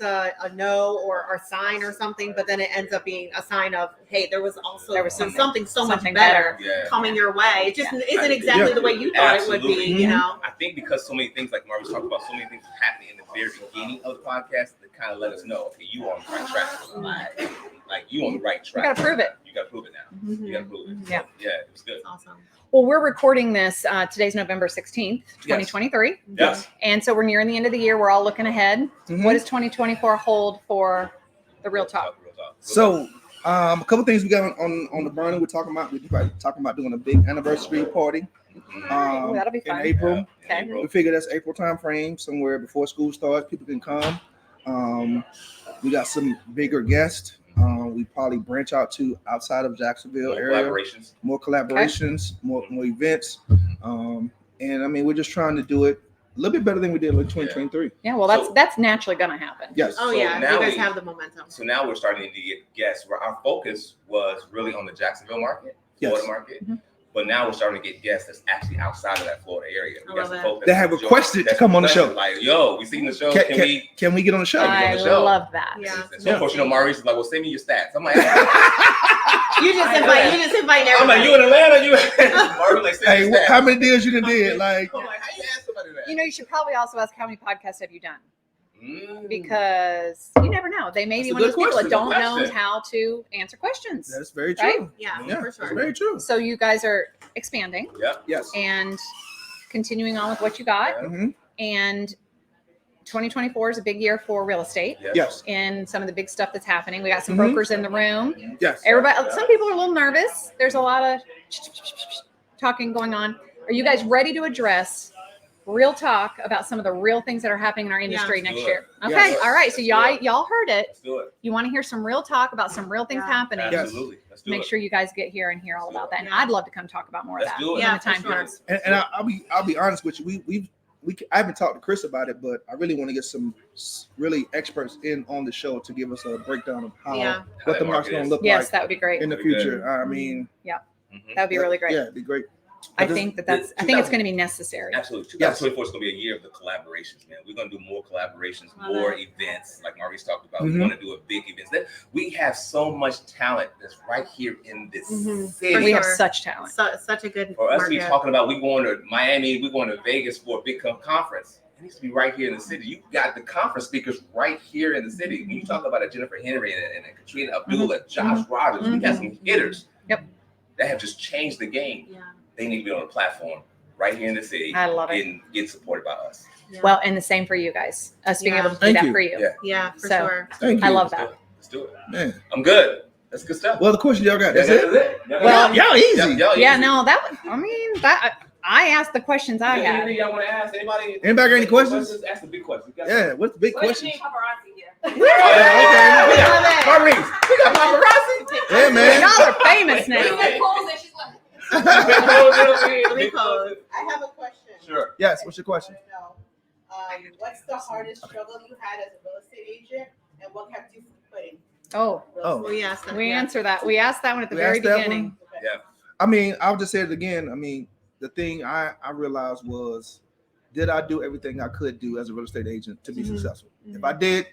a no or a sign or something, but then it ends up being a sign of, hey, there was something so much something better Yeah. coming your way. It just isn't exactly Yeah. the way you thought it would be, Absolutely. you know. I think because so many things, like Maurice talked about, so many things happening in the very beginning of the podcast that kind of let us know, okay, you are on the right track. Like you on the right You track. got to prove it. You got to prove it now. You got to prove it. Yeah. Yeah, it was good. That's awesome. Well, we're recording this. Today's November 16th, 2023. Yes. And so we're nearing the end of the year. We're all looking ahead. Mhm. What does 2024 hold for the Real Talk? Real talk. So a couple things we got on the burner. We're talking about doing a big anniversary party Ooh, that'll be in fun. April. Yeah, Okay. We figure that's April time frame, somewhere before school starts. People can come. We got some bigger guests. We probably branch out to outside of Jacksonville More area. collaborations. More collaborations, more events. And I mean, we're just trying to do it a little bit better than we did in 2023. Yeah, well, that's naturally going to happen. Yes. Oh So yeah, now you guys we- have the momentum. So now we're starting to get guests where our focus was really on the Jacksonville market, Florida Yes. market. Mhm. But now we're starting to get guests that's actually outside of that Florida area. We I got love some that. folks They have enjoy- requested to that's come on the show. requested, Like, yo, we seen the show. Can Can we? we get on the show? I on the show. love that. Yeah. So of course, you know, Maurice is like, well, send me your stats. I'm like, You just invite I'm like, everybody. you in Atlanta? You? Maurice like, send Hey, me your stats. how many deals you done did? Like, I'm like, how you ask somebody that? You know, you should probably also ask how many podcasts have you done? Mm. Because you never know. They may be That's one a of those good people that don't question. know Question. how to answer questions. that's very Right? true. Yeah, Yeah, for that's sure. very true. So you guys are expanding Yep. Yes. and continuing on with what you got. Yeah. Mhm. And 2024 is a big year for real estate Yes. and some of the big stuff that's happening. We got some Mhm. brokers in the room. Yes. Everybody, Yeah. some people are a little nervous. There's a lot of talking going on. Are you guys ready to address real talk about some of the real things that are happening in our industry Let's next do it. year. Okay. Yes. All right. So y'all heard it. Let's do it. You want to hear some real talk about some real things Yeah. happening. Yes. Absolutely. Let's do Make it. sure you guys get here and hear all about that. And Yeah. I'd love to come talk about more Let's of that do it. when Yeah, the time for sure. comes. And I'll be honest with you. I haven't talked to Chris about it, but I really want to get some really experts in on the show to give us a breakdown of how Yeah. what the market's going to look Yes, like that would be great. in the That'd be future. I mean, Mhm. That would be really great. Yeah, it'd be great. I But this- think it's going to be necessary. Absolutely. Yes. 2024 is going to be a year of the collaborations, man. We're going to do more collaborations, Love more it. events, like Maurice talked about. Mhm. We want to do a big events. We have so much talent that's right here in this Mhm. city. We have Sure. such talent. Such a good For us to be market. talking about we going to Miami, we going to Vegas for a big conference. It needs to be right here in the city. You got the conference speakers right here in the city. When you talk about a Jennifer Henry and Katrina, Abdullah, Josh Rogers, we got some hitters. Yep. That have just changed the game. Yeah. They need to be on a platform right here in the city. I love it. And get supported by us. Yeah. Well, and the same for you guys. Us being Yeah. able to do Thank that you. for you. Yeah. Yeah, for So- sure. Thank you. I love Let's that. do it. Let's do it. Man. I'm good. That's good stuff. Well, the question y'all got. That's Yeah, it. Well, Y'all easy. Yeah, no, I asked the questions I had. Anything y'all want to ask? Anybody Anybody got any questions? Ask the big questions. Yeah. What's the big question? Oh, yeah, okay. Love it. Maurice, we got paparazzi. Yeah, man. Y'all are famous now. Big pose. I have a question. Sure. Yes. What's your question? What's the hardest struggle you had as a real estate agent, and what kept you from quitting? Oh, Oh. We asked that. we yeah. answer that. We asked that one at the We very asked that beginning. one? I mean, I'll just say it again. I mean, the thing I realized was, did I do everything I could do as a real estate agent to be Mhm. successful? Mhm. If I did,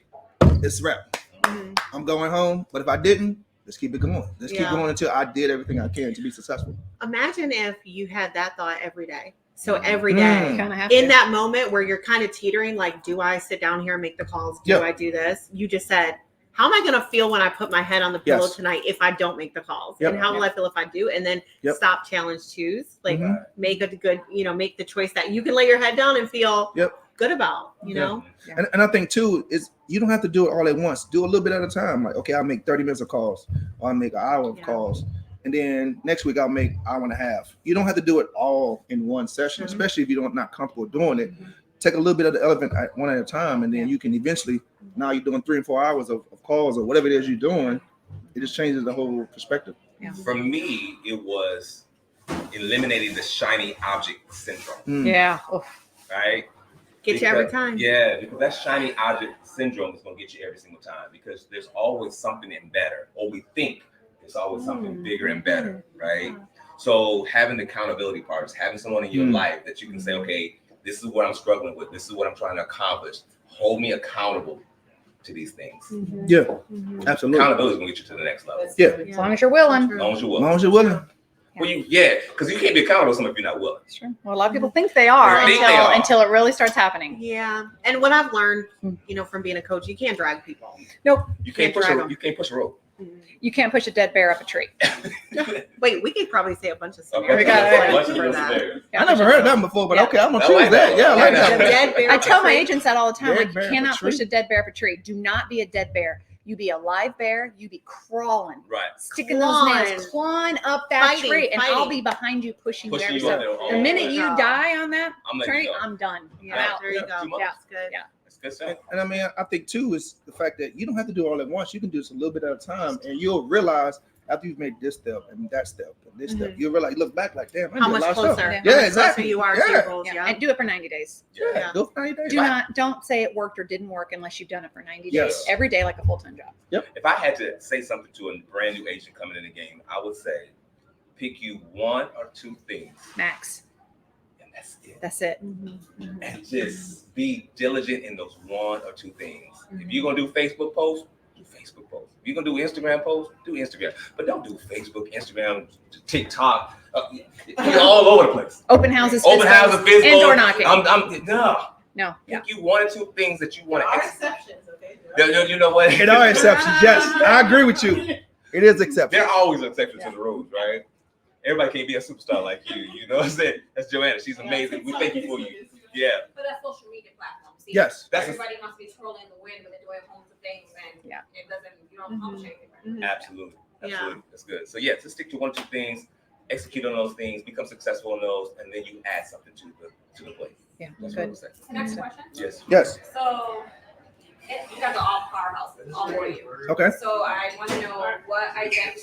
it's a wrap. Mhm. I'm going home. But if I didn't, let's keep it going. Let's keep Yeah. going until I did everything I can to be successful. Imagine if you had that thought every day. So every Mm. day, Kind of have in to. that moment where you're kind of teetering, like, do I sit down here and make the calls? Do Yep. I do this? You just said, how am I going to feel when I put my head on the pillow Yes. tonight if I don't make the calls? Yep. And how will I feel if I do? And then Yep. stop, challenge, choose. Like, Mhm. make a good, make the choice that you can lay your head down and feel Yep. good about, you Yeah. know? And I think too is you don't have to do it all at once. Do a little bit at a time. Like, okay, I'll make 30 minutes of calls, or I'll make an hour of Yeah. calls, and then next week I'll make an hour and a half. You don't have to do it all in one session, Mhm. especially if you're not comfortable doing it. Take a little bit of the elephant one at a time, and then you can eventually. Now you're doing 3 and 4 hours of calls or whatever it is you're doing. It just changes the whole perspective. For me, it was eliminating the shiny object syndrome. Mm. Yeah. Oh, Right? Get you every Because- time. Yeah, because that shiny object syndrome is going to get you every single time because there's always something in better, or we think there's always something bigger and better, right? So having the accountability partners, having someone in your Mm. life that you can say, okay, this is what I'm struggling with. This is what I'm trying to accomplish. Hold me accountable to these things. Mhm. Yeah, Mhm. absolutely. Accountability is going to get you to the next level. Yeah. as long as you're willing. True. As long as you're As willing. long as you're willing. Well, because you can't be accountable to someone if you're not willing. Sure. Well, a lot of people think they are They think until they are. until it really starts happening. Yeah. And what I've learned, from being a coach, you can't drag people. You can't push drag a 'em. you can't push a rope. You can't push a dead bear up a tree. Wait, we could probably say a bunch of A scenarios. bunch got of- it. a bunch of for different that. scenarios. I never heard that before, but Yeah. okay, I'm gonna I choose like that. that. Yeah, I I like like that. The that. dead bear I up a tell my tree. agents that all the time. Dead Like, bear you up a cannot push tree. a dead bear up a tree. Do not be a dead bear. You be a live bear. You be crawling, Right. sticking those nails, Clawing. clawing up that Fighting, tree, and I'll fighting. be behind you pushing you Pushing every you up step. there. The Oh, minute yeah. you Yeah. die on that I'm letting tree, you go. I'm done. Yeah, I'm out. there you Yeah. go. Too much. That's good. Yeah. That's good stuff. And I mean, I think too is the fact that you don't have to do it all at once. You can do this a little bit at a time, and you'll realize after you've made this step and that step and this step, you'll realize, look back like, damn, I How did a much lot of closer? stuff. Yeah. How Yeah, much exactly. closer you are to Yeah. your goals. Yeah. Yeah. And do it for 90 days. Yeah, go for 90 days. Don't say it worked or didn't work unless you've done it for 90 days. Yes. Every day like a full-time job. If I had to say something to a brand new agent coming in the game, I would say pick you one or two things, Max. and that's it. That's it. Mhm. Mhm. And just be diligent in those one or two things. If you're gonna do Facebook posts, do Facebook posts. If you're gonna do Instagram posts, do Instagram. But don't do Facebook, Instagram, TikTok. You're all over the place. Open houses, Open physicals, houses, physical. and door knocking. No. No. Yeah. Pick you one or two things that you want There to are execute. exceptions, okay? You know what? It are exceptions. Yes, I agree with you. It is exceptions. There are always exceptions to the rules, right? Everybody can't be a superstar like you. You know what I'm saying? That's Joanna. She's amazing. We thank you for you. Yeah. But that's social media platforms. See, Yes. That's everybody wants to be twirling the wind when they're doing homes and things, and Yeah. it doesn't. You don't accomplish anything. Right? Mhm. Absolutely. Yeah. Absolutely. That's good. So yeah, just stick to one or two things, execute on those things, become successful in those, and then you add something to the plate. Yeah, That's good. what I would say. The next question. Yes. Yes. So, you guys are all powerhouses, all four of you. Okay. So I want to know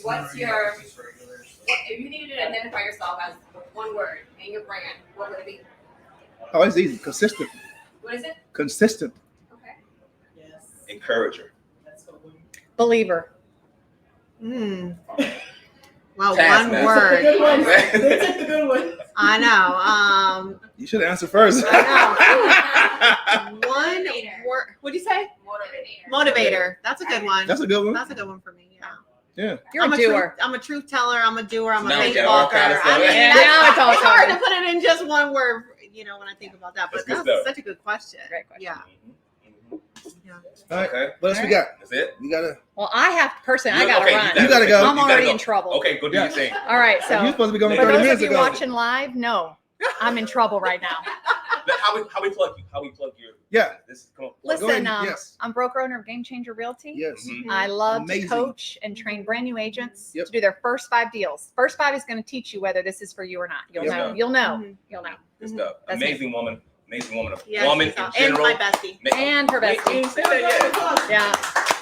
what's your, if you needed to identify yourself as one word in your brand, what would it be? Oh, it's easy. Consistent. What is it? Consistent. Okay. Yes. Encourager. That's the one. Believer. Well, Taskmaster. one word. Good one. They took the good one. I know. You should answer first. I know. One Motivator. word. What'd you say? Motivator. Motivator. That's a good one. That's a good one. That's a good one for me. Yeah. Yeah. You're I'm a doer. I'm a truth teller. I'm a doer. I'm a Now we faith got all walker. kind of stuff. I mean, Yeah, now it's all it's hard to sorted. put it in just one word. When I think about that, but That's good that's stuff. such a good question. Great question. Yeah. All right. Okay. What else we got? That's it. You gotta. Well, I have personally, I You- gotta okay, run. You gotta go. I'm You gotta already go. in trouble. Okay, go do Yeah. your thing. All right, You're so supposed to be going for 30 those minutes of you ago. watching live, no, I'm in trouble right now. How we plug you? How we plug your? Yeah. This is cool. Listen, ahead. Yes. I'm broker owner of Game Changer Realty. Yes. Mhm. I love Amazing. to coach and train brand new agents Yep. to do their first 5 deals. First 5 is going to teach you whether this is for you or not. You'll Yes, know. ma'am. You'll know. Mhm. You'll know. Good stuff. That's me. Amazing woman. Amazing woman. Yeah, Woman she's in awesome. And general. my bestie. And her We bestie. ain't said that yet. Yeah.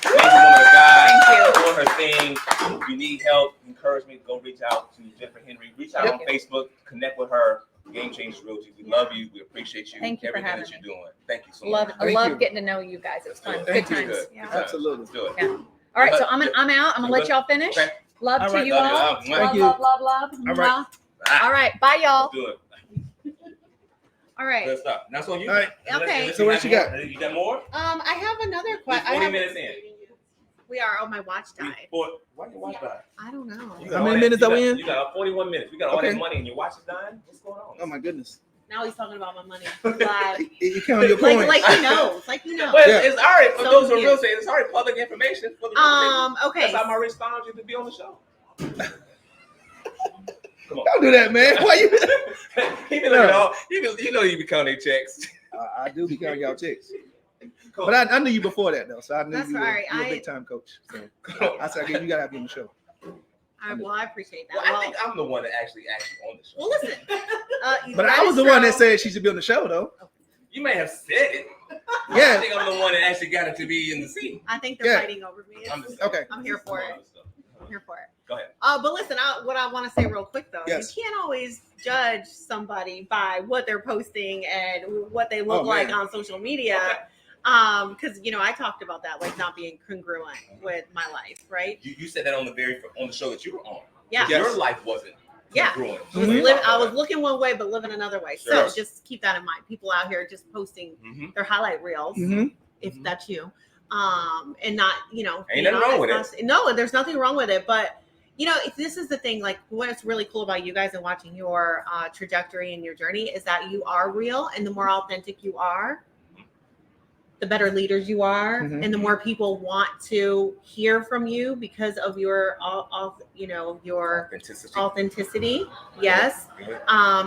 Amazing woman of God. Thank Doing her thing. If you need help, encouragement, go reach out to Jennifer Henry. Reach out on Facebook. Connect with her. Game Changer Realty. We love you. We appreciate you. Thank you for everything having that me. you're doing. Thank you so Love, much. I Thank love you. getting to know you guys. It's fun. Good Thank you. times. Good. Yeah. Good times. Absolutely. Let's do it. Yeah. All right, so I'm gonna let y'all finish. Okay. Love All to right. you Love you. all. Thank Love, you. love, love, love. All right. Ah, All right. Bye, y'all. let's do it. All right. Good stuff. That's on you. All right. Okay. So what you got? You got more? I have another We're question. 40 minutes in. We are. Oh, my watch died. Why your watch die? I don't know. You got How all many that- minutes you are we got- in? You got 41 minutes. We got all Okay. that money and your watch is dying? What's going on? Oh my goodness. Now he's talking about my money. Live. You count your coins. like he knows. Like he knows. But Yeah. it's already, for So those who are cute. real estate, it's already public information for the real estate. Okay. That's how Maurice found you to be on the show. Come on. Don't do that, man. Why you? He been looking at all, you know you be counting their checks. I do be counting y'all checks. Come But on. I knew you before that though, so I knew That's you were, right. you were a I- big time coach. So Come on. I said, you gotta be on the show. Well, I appreciate that. Well, I think I'm the one that actually on the show. Well, listen. But that I was is the one that true. said she should be on the show though. You may have said it. I Yeah. think I'm the one that actually got it to be in the scene. I think they're Yeah. fighting over me. I'm just Okay. I'm here for it. I'm here for it. Go ahead. But listen, what I want to say real quick though, Yes. you can't always judge somebody by what they're posting and what they look Oh, like man. on social media. Because I talked about that, like not being congruent with my life, right? You said that on the show that you were on. Yeah. Yes. Your life wasn't Yeah. congruent. I was looking one way, but living another way. Sure. So just keep that in mind. People out here just posting Mhm. their highlight reels, Mm-hmm. if that's you, and not, Ain't nothing wrong with it. No, there's nothing wrong with it. But if this is the thing, like what's really cool about you guys and watching your trajectory and your journey is that you are real, and the more authentic you are, the better leaders you are, Mhm. and the more people want to hear from you because of your, your Authenticity. authenticity. Yes. Good.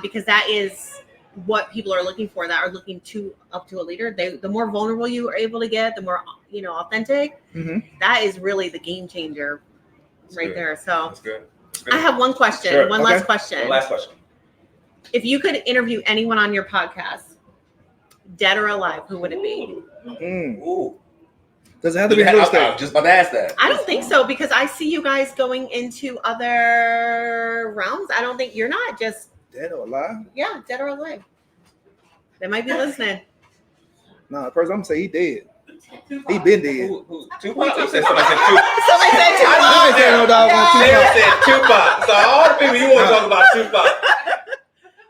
Because that is what people are looking for, that are looking up to a leader. The more vulnerable you are able to get, the more authentic. Mhm. That is really the game changer, That's right good. there. So That's good. That's good. I have one question, Sure. one Okay. last question. One last question. If you could interview anyone on your podcast, dead or alive, who would it be? Mm. Ooh. Does it have to be real I estate? was just about to ask that. I don't think so, because I see you guys going into other realms. I don't think you're not just Dead or alive? dead or alive. They might be listening. No, the person I'm gonna say he dead. He been dead. Who? Tupac? You said somebody said Tupac. Somebody said I ain't saying no dog Yeah. on Sarah Tupac. said Tupac. So all the people you want to talk about Tupac.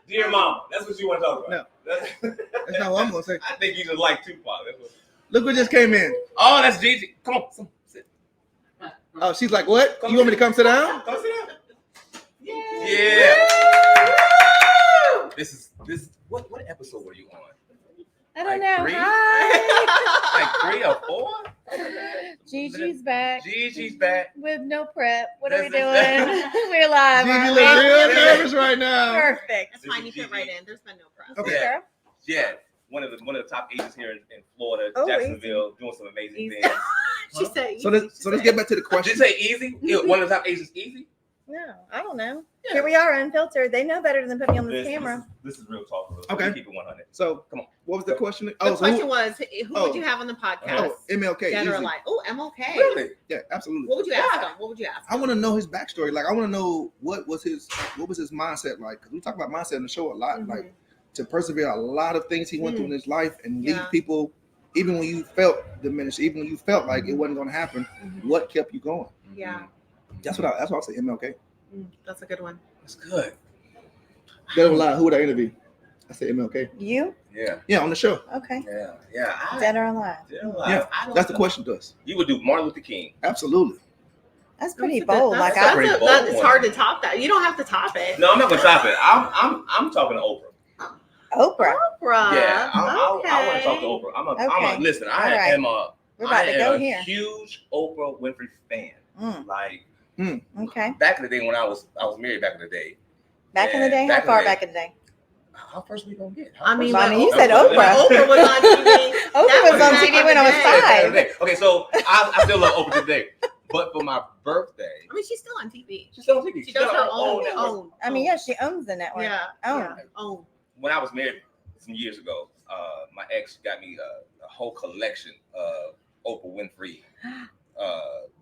Dear mama, that's what you want to talk about. That's not what I'm gonna say. I think you just like Tupac. That's what... Look what just came in. Oh, that's Gigi. Come on, sit. Oh, she's like, what? You want me to come sit down? Come sit down. Yeah. This. What episode were you on? I don't Like know. 3? Hi. Like 3 or 4? Gigi's back Gigi's back. with no prep. What are we doing? That's- We're live. Gigi aren't looks we? real nervous right now. Perfect. That's fine. You fit right in. There's been no press. Okay. Yeah. Girl. Yeah. One of the top agents here in Florida, Oh, Jacksonville, doing some amazing Easy. things. She said. So let's get back to the Did you question. say easy? Yeah, one of the top agents, easy? No, I don't know. Yeah. Here we are, unfiltered. They know better than put me on this camera. This is real talk. Okay. Keep it 100. So Come on. what was the question? The so question was, who would you have on the Oh, podcast? MLK. Dead or Easy. alive? Oh, MLK. Really? Yeah, absolutely. What would you ask him? What would you ask? I want to know his backstory. Like, I want to know what was his mindset like? Because we talk about mindset in the show a lot. Mhm. Like, to persevere a lot of things he went through in his life and Yeah. lead people, even when you felt diminished, even when you felt like it wasn't going to happen. Mhm. What kept you going? Yeah, That's what I say. MLK. that's a good one. That's good. Dead or alive? Who would I interview? I say MLK. You? Yeah. Yeah, on the show. Okay. Yeah. Dead or alive? Yeah, that's the question to us. You would do Martin Luther King. Absolutely. That's pretty That's a good- bold. that's- Like that's I, pretty bold it's one. hard to top that. You don't have to top it. No, I'm not gonna stop it. I'm talking to Oprah. Oprah. Oprah. Yeah, I want to Okay. talk to Oprah. I'm Okay. listen. All right. We're about to go a here. huge Oprah Winfrey fan. Mm, Like okay. back in the day when I was married back in the day. Back in the day? How back in far the day. back in the day? How first we gonna get? I mean, Mommy, when you said when Oprah. Oprah was on TV. Oprah that was on back TV in when the I was day. five. Okay, so I still love Oprah today. But for my birthday, I mean, she's still on TV. she's still on TV. She does her own. network. I mean, yeah, she owns the network. Yeah. Oh. Yeah. Own. When I was married some years ago, my ex got me a whole collection of Oprah Winfrey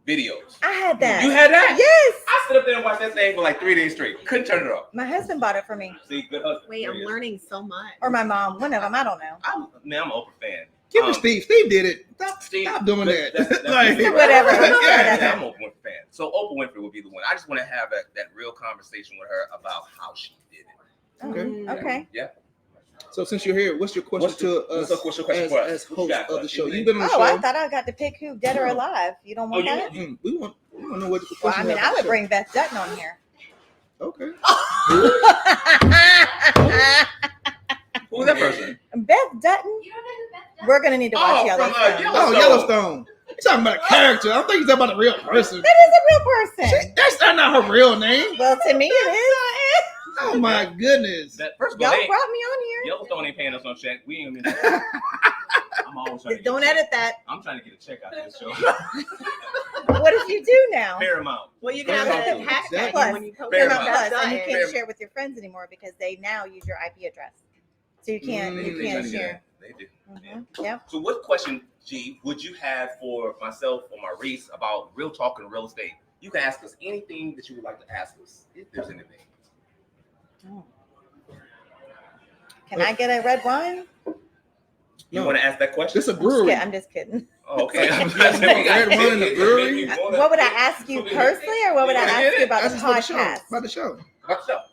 videos. I had that. You had that? Yes. I stood up there and watched that thing for like 3 days straight. Couldn't turn it off. My husband bought it for me. See, good husband. Wait, There I'm he is. learning so much. Or my mom. One of them. I don't know. I'm an Oprah fan. Give it to Steve. Steve did it. Steve, Stop doing that. that's Like, Whatever. Yeah, I'm an Oprah Winfrey fan. So Oprah Winfrey would be the one. I just want to have that real conversation with her about how she did it. Okay. Okay. So since you're here, what's your question to us what's your question for us? as What you host got? of the show? What you You've been on the Oh, show. I thought I got to pick who, dead or alive. You don't want you that? We want to know what the Well, question I mean, is I about would the bring Beth Dutton on here. show. Okay. Who's that person? Beth Dutton. You don't know who Beth Dutton We're gonna need to watch Oh, Yellowstone. from, Oh, Yellowstone. You're talking about a character. I'm thinking you're talking about a real person. That is a real person. That's not her real name. Well, to me, it is. Oh my goodness. That first of all, Y'all they ain't- brought me on here. Yellowstone ain't paying us no check. We ain't. I'm always trying to Don't get a check. edit that. I'm trying to get a check out of this show. What if you do now? Paramount. Well, you can have Paramount a hashtag Plus. when you post Paramount Paramount Beth Plus, and you Dutton. can't share with your friends anymore because they now use your IP address. So you can't. They You trying can't to get share. that. They do. Yep. So what question, G, would you have for myself or Maurice about real talk and real estate? You can ask us anything that you would like to ask us, if there's anything. Can I get a red wine? You No. want to ask that question? This is a brewery. I'm just kidding. Oh, okay. Red wine in the brewery? What would I ask you personally, or what would I ask you about the That's about the show. podcast? About the show. What's up?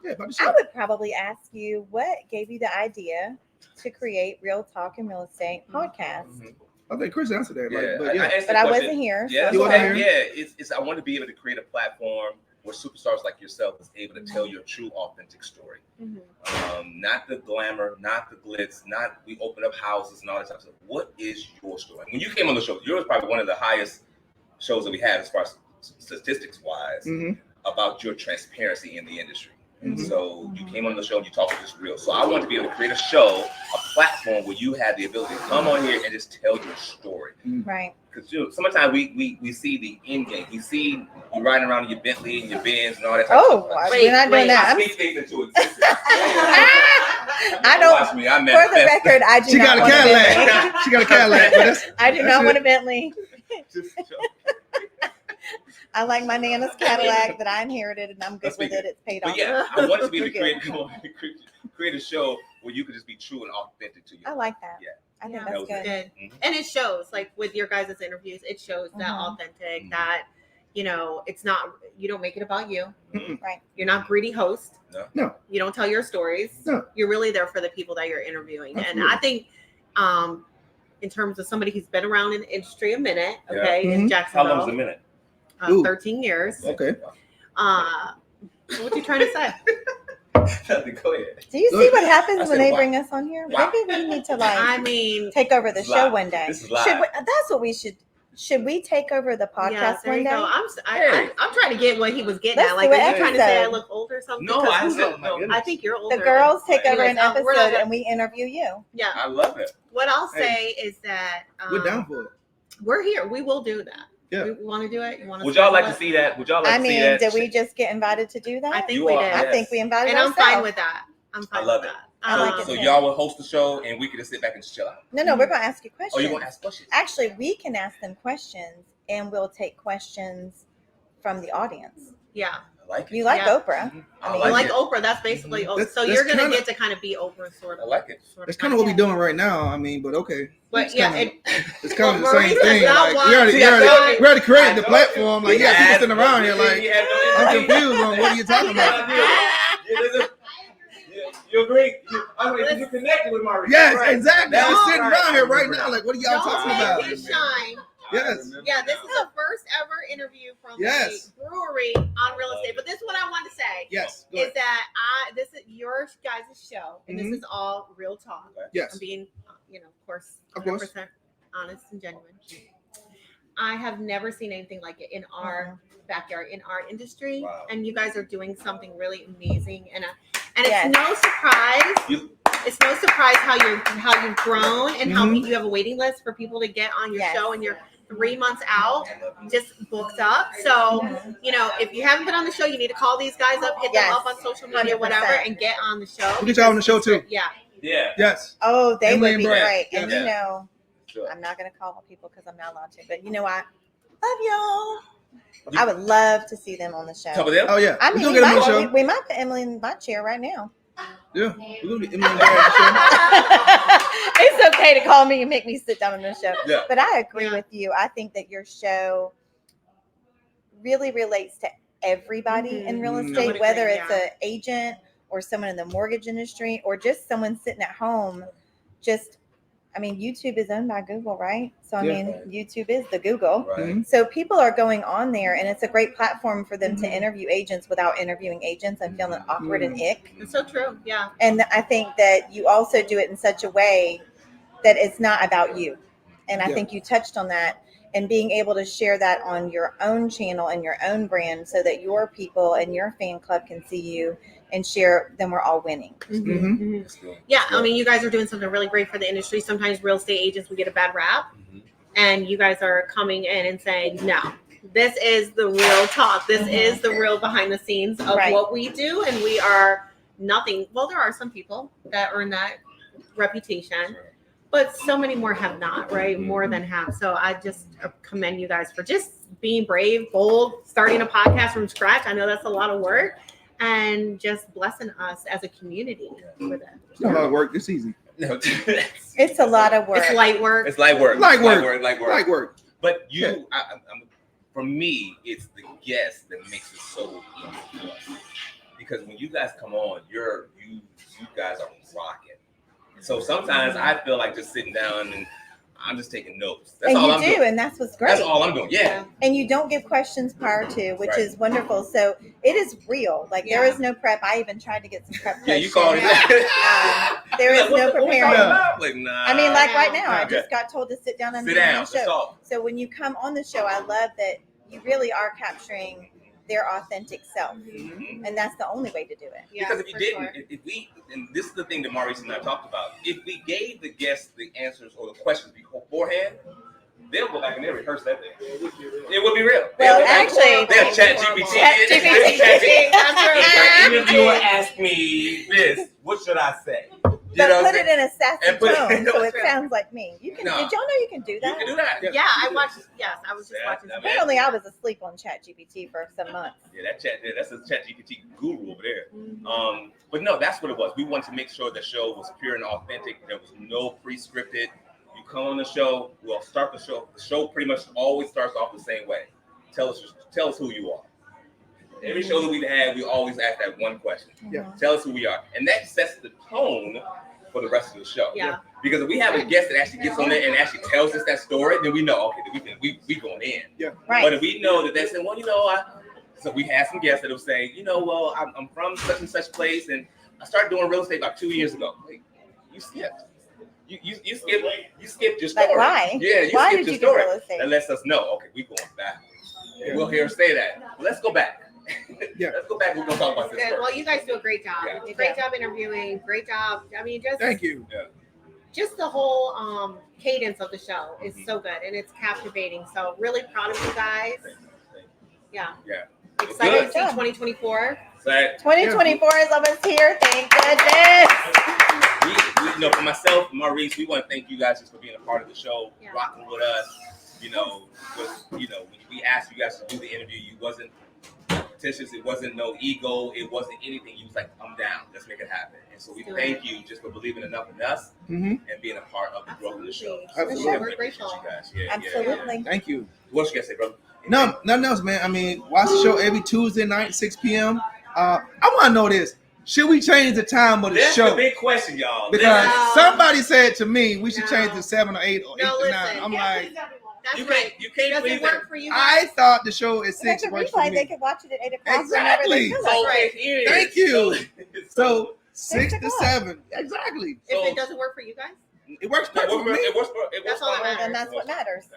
Yeah, about the I show. would probably ask you what gave you the idea to create Real Talk and Real Estate podcast. I think Chris answered that. Like, Yeah, but yeah. I asked But the I question. wasn't here. Yeah, so You it's wasn't sorry. here? yeah. It's I want to be able to create a platform where superstars like yourself is able to tell your true, authentic story. Not the glamour, not the glitz, not we open up houses and all that type of stuff. What is your story? When you came on the show, yours was probably one of the highest shows that we had as far as statistics wise Mhm. about your transparency in the industry. And Mhm. so you came on the show and you talked just real. So I want to be able to create a show, a platform where you had the ability to come on here and just tell your story. Right. Because sometimes we see the end game. We see you riding around in your Bentley and your Benz and all that type Oh, of stuff. we're not doing that. I speak things into existence. I don't. Watch me. I For the manifest. record, I do She not got a want a Bentley. Cadillac. She got a Cadillac. But that's, I do that's not it. want a Bentley. Just joke. I like my Nana's Cadillac that I inherited, and I'm good Let's with speak it. It's paid But off. yeah, I want to be able to We're create a show where you could just be true and authentic to you. I like that. Yeah. I think Yeah. that's was good. Good. Mhm. And it shows, like with your guys' interviews, it shows that Mhm. authentic, Mhm. that, you know, it's not, you don't make it about you. Mhm. Right. You're not greedy host. No. You don't tell your stories. No. You're really there for the people that you're interviewing. Absolutely. And I think, in terms of somebody who's been around in the industry a minute, Yeah. okay, in Mhm. How Jacksonville, long was a minute? Ooh. 13 years. Okay. What you trying to say? Nothing. Go ahead. Do you Go see ahead. what I happens said when they wow. bring us on here? Wow. Maybe we need to I mean, take over the This is show live. one day. This is live. That's what we should. Should we take over the yeah, podcast there one you day? go. Hey. I'm trying to get what he was getting Let's at. Like, do are an you trying to say I episode. look old or something? No, Because I who's said the- no. I think you're older. The girls take over Anyways, an episode we're not gonna- and we interview you. Yeah. I love it. What I'll Hey. say is that We're down for it. we're here. We will do that. Yeah. We want to do it. You want to? Would y'all like to see that? Would y'all like I to see mean, that? did we just get invited to do that? I think You we are- did. I yes. think we invited And I'm ourselves. fine with that. I'm fine I love with it. that. I like it So too. y'all will host the show and we can just sit back and just chill out. No, we're gonna ask you questions. Oh, you're gonna ask questions? Actually, we can ask them questions, and we'll take questions from the audience. Yeah. I like it. You like Yeah. Oprah? I I like like it. Oprah. That's basically That's- so that's you're gonna kinda- get to kind of be Oprah sort I of. like it. That's kind of what we're doing right now. I mean, but okay. But It's yeah, kinda- it, It's kind of the Maurice same does thing. not Like, want- we already See, I told you. created I the told platform. Like, you got people sitting around here like, I'm confused. confused on what are you talking about. You agree? You connected with Maurice. Yes, Right. exactly. That's I'm sitting right. around here right I remember now. that. Like, what are y'all don't talking take about? his shine. Yes. Yeah, this is the first ever interview from Yes. the brewery on real estate. But this is what I want to say. Yes. Go Is ahead. that this is your guys' show, and Mhm. this is all real talk. I'm Yes. being, of course, Of course. 100% honest and genuine. I have never seen anything like it in our backyard, in our industry, Wow. and you guys are doing something really amazing. And Yes. it's no surprise. It's no surprise how you've grown and how Mhm. you have a waiting list for people to get on your Yes. show, and you're 3 months out, just booked up. So, if you haven't been on the show, you need to call these guys up, hit them Yes. up on social media, 100%. whatever, and get on the show. We'll get y'all on the show too. Yeah. Yeah. Yes. Oh, they Emily would and be Brad. great. And Yeah. Sure. I'm not gonna call people because I'm not allowed to. But I love y'all. I would love to see them on the show. Top of them? Oh yeah. I We're mean, gonna we get them on the might, show. we might put Emily in my chair right now. Yeah. We're gonna get Emily and Brad on the show. It's okay to call me and make me sit down on the show. Yeah. But I agree Yeah. with you. I think that your show really relates to everybody in real Mhm. I estate, would whether agree, it's an agent or someone in the mortgage industry or just someone sitting at home. YouTube is owned by Google, right? So, Yeah. YouTube is the Google. Right. So people are going on there, and it's a great platform for them to interview agents without interviewing agents and feeling awkward and ick. It's so true. Yeah. And I think that you also do it in such a way that it's not about you. And I Yeah. think you touched on that, and being able to share that on your own channel and your own brand so that your people and your fan club can see you and share, then we're all winning. Mhm. That's good. Yeah, That's I good. mean, you guys are doing something really great for the industry. Sometimes real estate agents, we get a bad rap, Mhm. and you guys are coming in and saying, no, this is the real talk. This is the real behind the scenes of Right. what we do, and we are nothing. Well, there are some people that earn that reputation, Sure. but so many more have not, right? More than half. So I just commend you guys for just being brave, bold, starting a podcast from scratch. I know that's a lot of work, and just blessing us as a community with it. It's not a lot of work. It's easy. No, It's a lot of work. It's light work. it's light work. Light work. Light work. Like work. But you, Yeah. for me, it's the guest that makes it so easy for us. Because when you guys come on, you guys are rocking. So sometimes I feel like just sitting down and I'm just taking notes. That's And all you I'm do, doing. and that's what's great. That's all I'm doing. Yeah. And you don't give questions prior to, which Right. is wonderful. So it is real. Like there Yeah. is no prep. I even tried to get some prep Yeah, you questions. called it. There is Like, no what we preparing. talking about? Like, nah. I mean, like right Yeah. now, I Okay. just got told to sit down and Sit be on down. the That's show. all. So when you come on the show, I love that you really are capturing their authentic self, Mhm. and that's the only way to do it. Yeah, Because if you for didn't, sure. if we, and this is the thing that Maurice and I talked about, if we gave the guests the answers or the questions beforehand, they'll go back and they'll rehearse that thing. It would be real. Well, They'll go back- actually- they'll chat GPT. ChatGPT. If the interviewer asked me this, what should I say? You But know what put I'm it in a sassy And put it- tone so it True. sounds like me. You can. No. Did y'all know you can do You that? can do that. Yeah, I watched. Yes, I was just Yeah, watching. I mean, Apparently, I was asleep on ChatGPT for some months. Yeah, that's a chat GPT guru over there. Mhm. But no, that's what it was. We wanted to make sure the show was pure and authentic. There was no pre-scripted. You come on the show, we'll start the show. The show pretty much always starts off the same way. Tell us who you are. Every show that we've had, we always ask that one question. Yeah. Tell us who we are. And that sets the tone for the rest of the show. Yeah. Because if we have a guest that actually gets on there and actually tells us that story, then we know, okay, we going in. But Right. if we know that they say, well, so we had some guests that will say, well, I'm from such and such place, and I started doing real estate about 2 years ago. Like, you skipped. You skipped your story. Like why? Yeah, you Why skipped did your you do story. real estate? That lets us know, okay, we going back. And we'll hear her say that. Well, let's go back. Yeah. Let's go back. We're gonna talk about this Good. first. Well, you guys do a great job. Yeah. Great job interviewing. Great job. I mean, just Thank you. just the whole cadence of the show is so good and it's captivating. So really proud of you guys. Yeah. Yeah. Excited to see Good. 2024. 2024 is almost here. Thank goodness. We for myself, Maurice, we want to thank you guys just for being a part of the show, rocking with us. When we asked you guys to do the interview, you wasn't pretentious. It wasn't no ego. It wasn't anything. You was like, I'm down. Let's make it happen. And so we thank you just for believing enough in us and being a part of the growth of the show. Absolutely. We're grateful. You guys. Yeah, Absolutely. Thank you. What you guys say, brother? No, nothing else, man. I mean, watch the show every Tuesday night, 6 p.m. I want to know this. Should we change the time of the That's show? the big question, y'all. Because somebody said to me we should change to 7 or 8 or 8 No, to 9. listen. I'm like, That's You right. can't Does please it work for you I guys? thought the show at If 6 it's a works for replay, they me. can watch it at 8 o'clock. Exactly. Whenever they feel So like. it is. Thank you. So 6 to o'clock. 7. Exactly. If it doesn't work for you guys? It works perfect for me. It works That's all that matters. And that's what matters.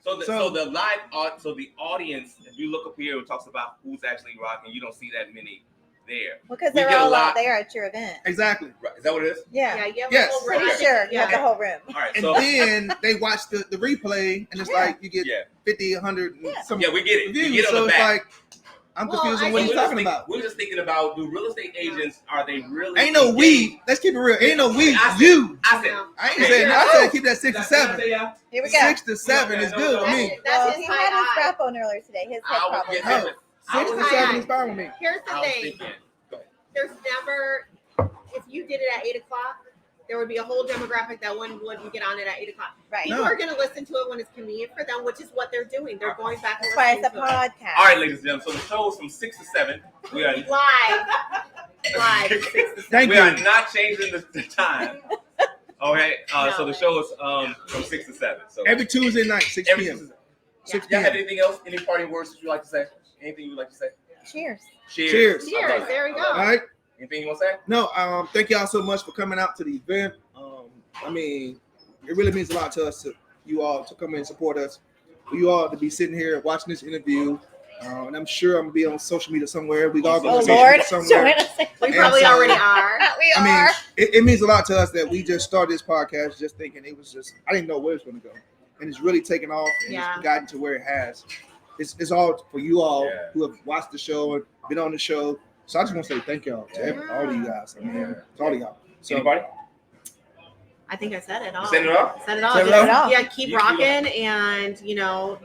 So the audience, if you look up here, it talks about who's actually rocking. You don't see that many there. Because We they're get a all lot- out there at your event. Exactly. Right. Is that what it is? Yeah. You have Yes. a whole Pretty room. sure you have the whole room. All right. And So then they watch the replay, and it's like you get 50, 100, and Yeah. some we get it. We reviews. get it on So the it's back. like, I'm Well, confused I on what think he's talking about. We're just thinking about, do real estate agents, are they really? Ain't no we. Let's keep it real. Ain't no we. I said- You. I said, I ain't saying. I said keep that 6 to 7. Here we go. 6 to 7 is good with me. That's Well, his he had his high eye. strap on earlier today. His head I was probably. getting- No. I 6 to was- 7 is fine with me. Here's the I was thing. thinking. Go ahead. There's never, if you did it at 8 o'clock, there would be a whole demographic that wouldn't get on it at 8 o'clock. Right. People No. are going to listen to it when it's convenient for them, which is what they're doing. They're going back and That's why it's a listening to it. podcast. All right, ladies and gentlemen. So the show is from 6 to 7. We are Live. 6 to 7. Thank we you. are not changing the time. Okay. So the show is from 6 to 7. So Every Tuesday night, 6 every p.m. Tuesday. 6 Y'all have p.m. anything else? Any parting words that you like to say? Anything you would like to say? Cheers. Cheers. I love Cheers. it. There we I go. love All it. right. Anything you want to say? No, thank y'all so much for coming out to the event. I mean, it really means a lot to us, to you all, to come in and support us. For you all to be sitting here watching this interview. And I'm sure I'm going to be on social media somewhere. We all go Oh on social Lord. media somewhere. We probably so- already are. We I mean, are. it means a lot to us that we just started this podcast just thinking it was just, I didn't know where it's going to go. And it's really taken off and Yeah. it's gotten to where it has. It's all for you all Yeah. who have watched the show and been on the show. So I just want to say thank y'all to all of you guys. I mean, to all of y'all. So, Anybody? I think I said it all. Said it all? Said it all. Said it Just- all? Yeah, keep You- rocking and,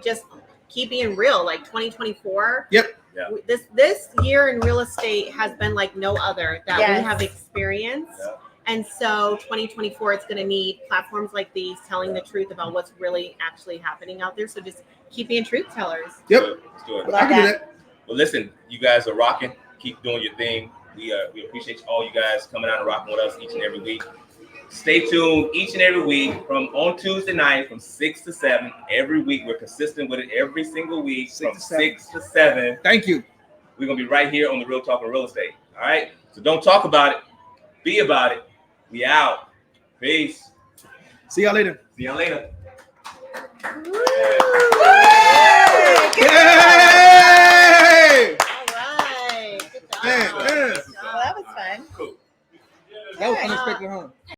just keep being real. Like 2024. Yep. Yeah. This year in real estate has been like no other that Yes. we have experienced. Yeah. And so 2024, it's going to need platforms like these telling the truth about what's really actually happening out there. So just keep being truth tellers. yep. Let's do it. Love I can do that. that. Well, listen, you guys are rocking. Keep doing your thing. We appreciate all you guys coming out and rocking with us each and every week. Stay tuned each and every week from on Tuesday night from 6 to 7. Every week, we're consistent with it every single week 6 from to 7. 6 to 7. Thank you. We're going to be right here on the Real Talk of Real Estate. All right? So don't talk about it. Be about it. We out. Peace. See y'all later. See y'all later. Yay! All right. Good job. Man, man. Good job. Well, that was fun. Cool. That was All right. unexpected, huh?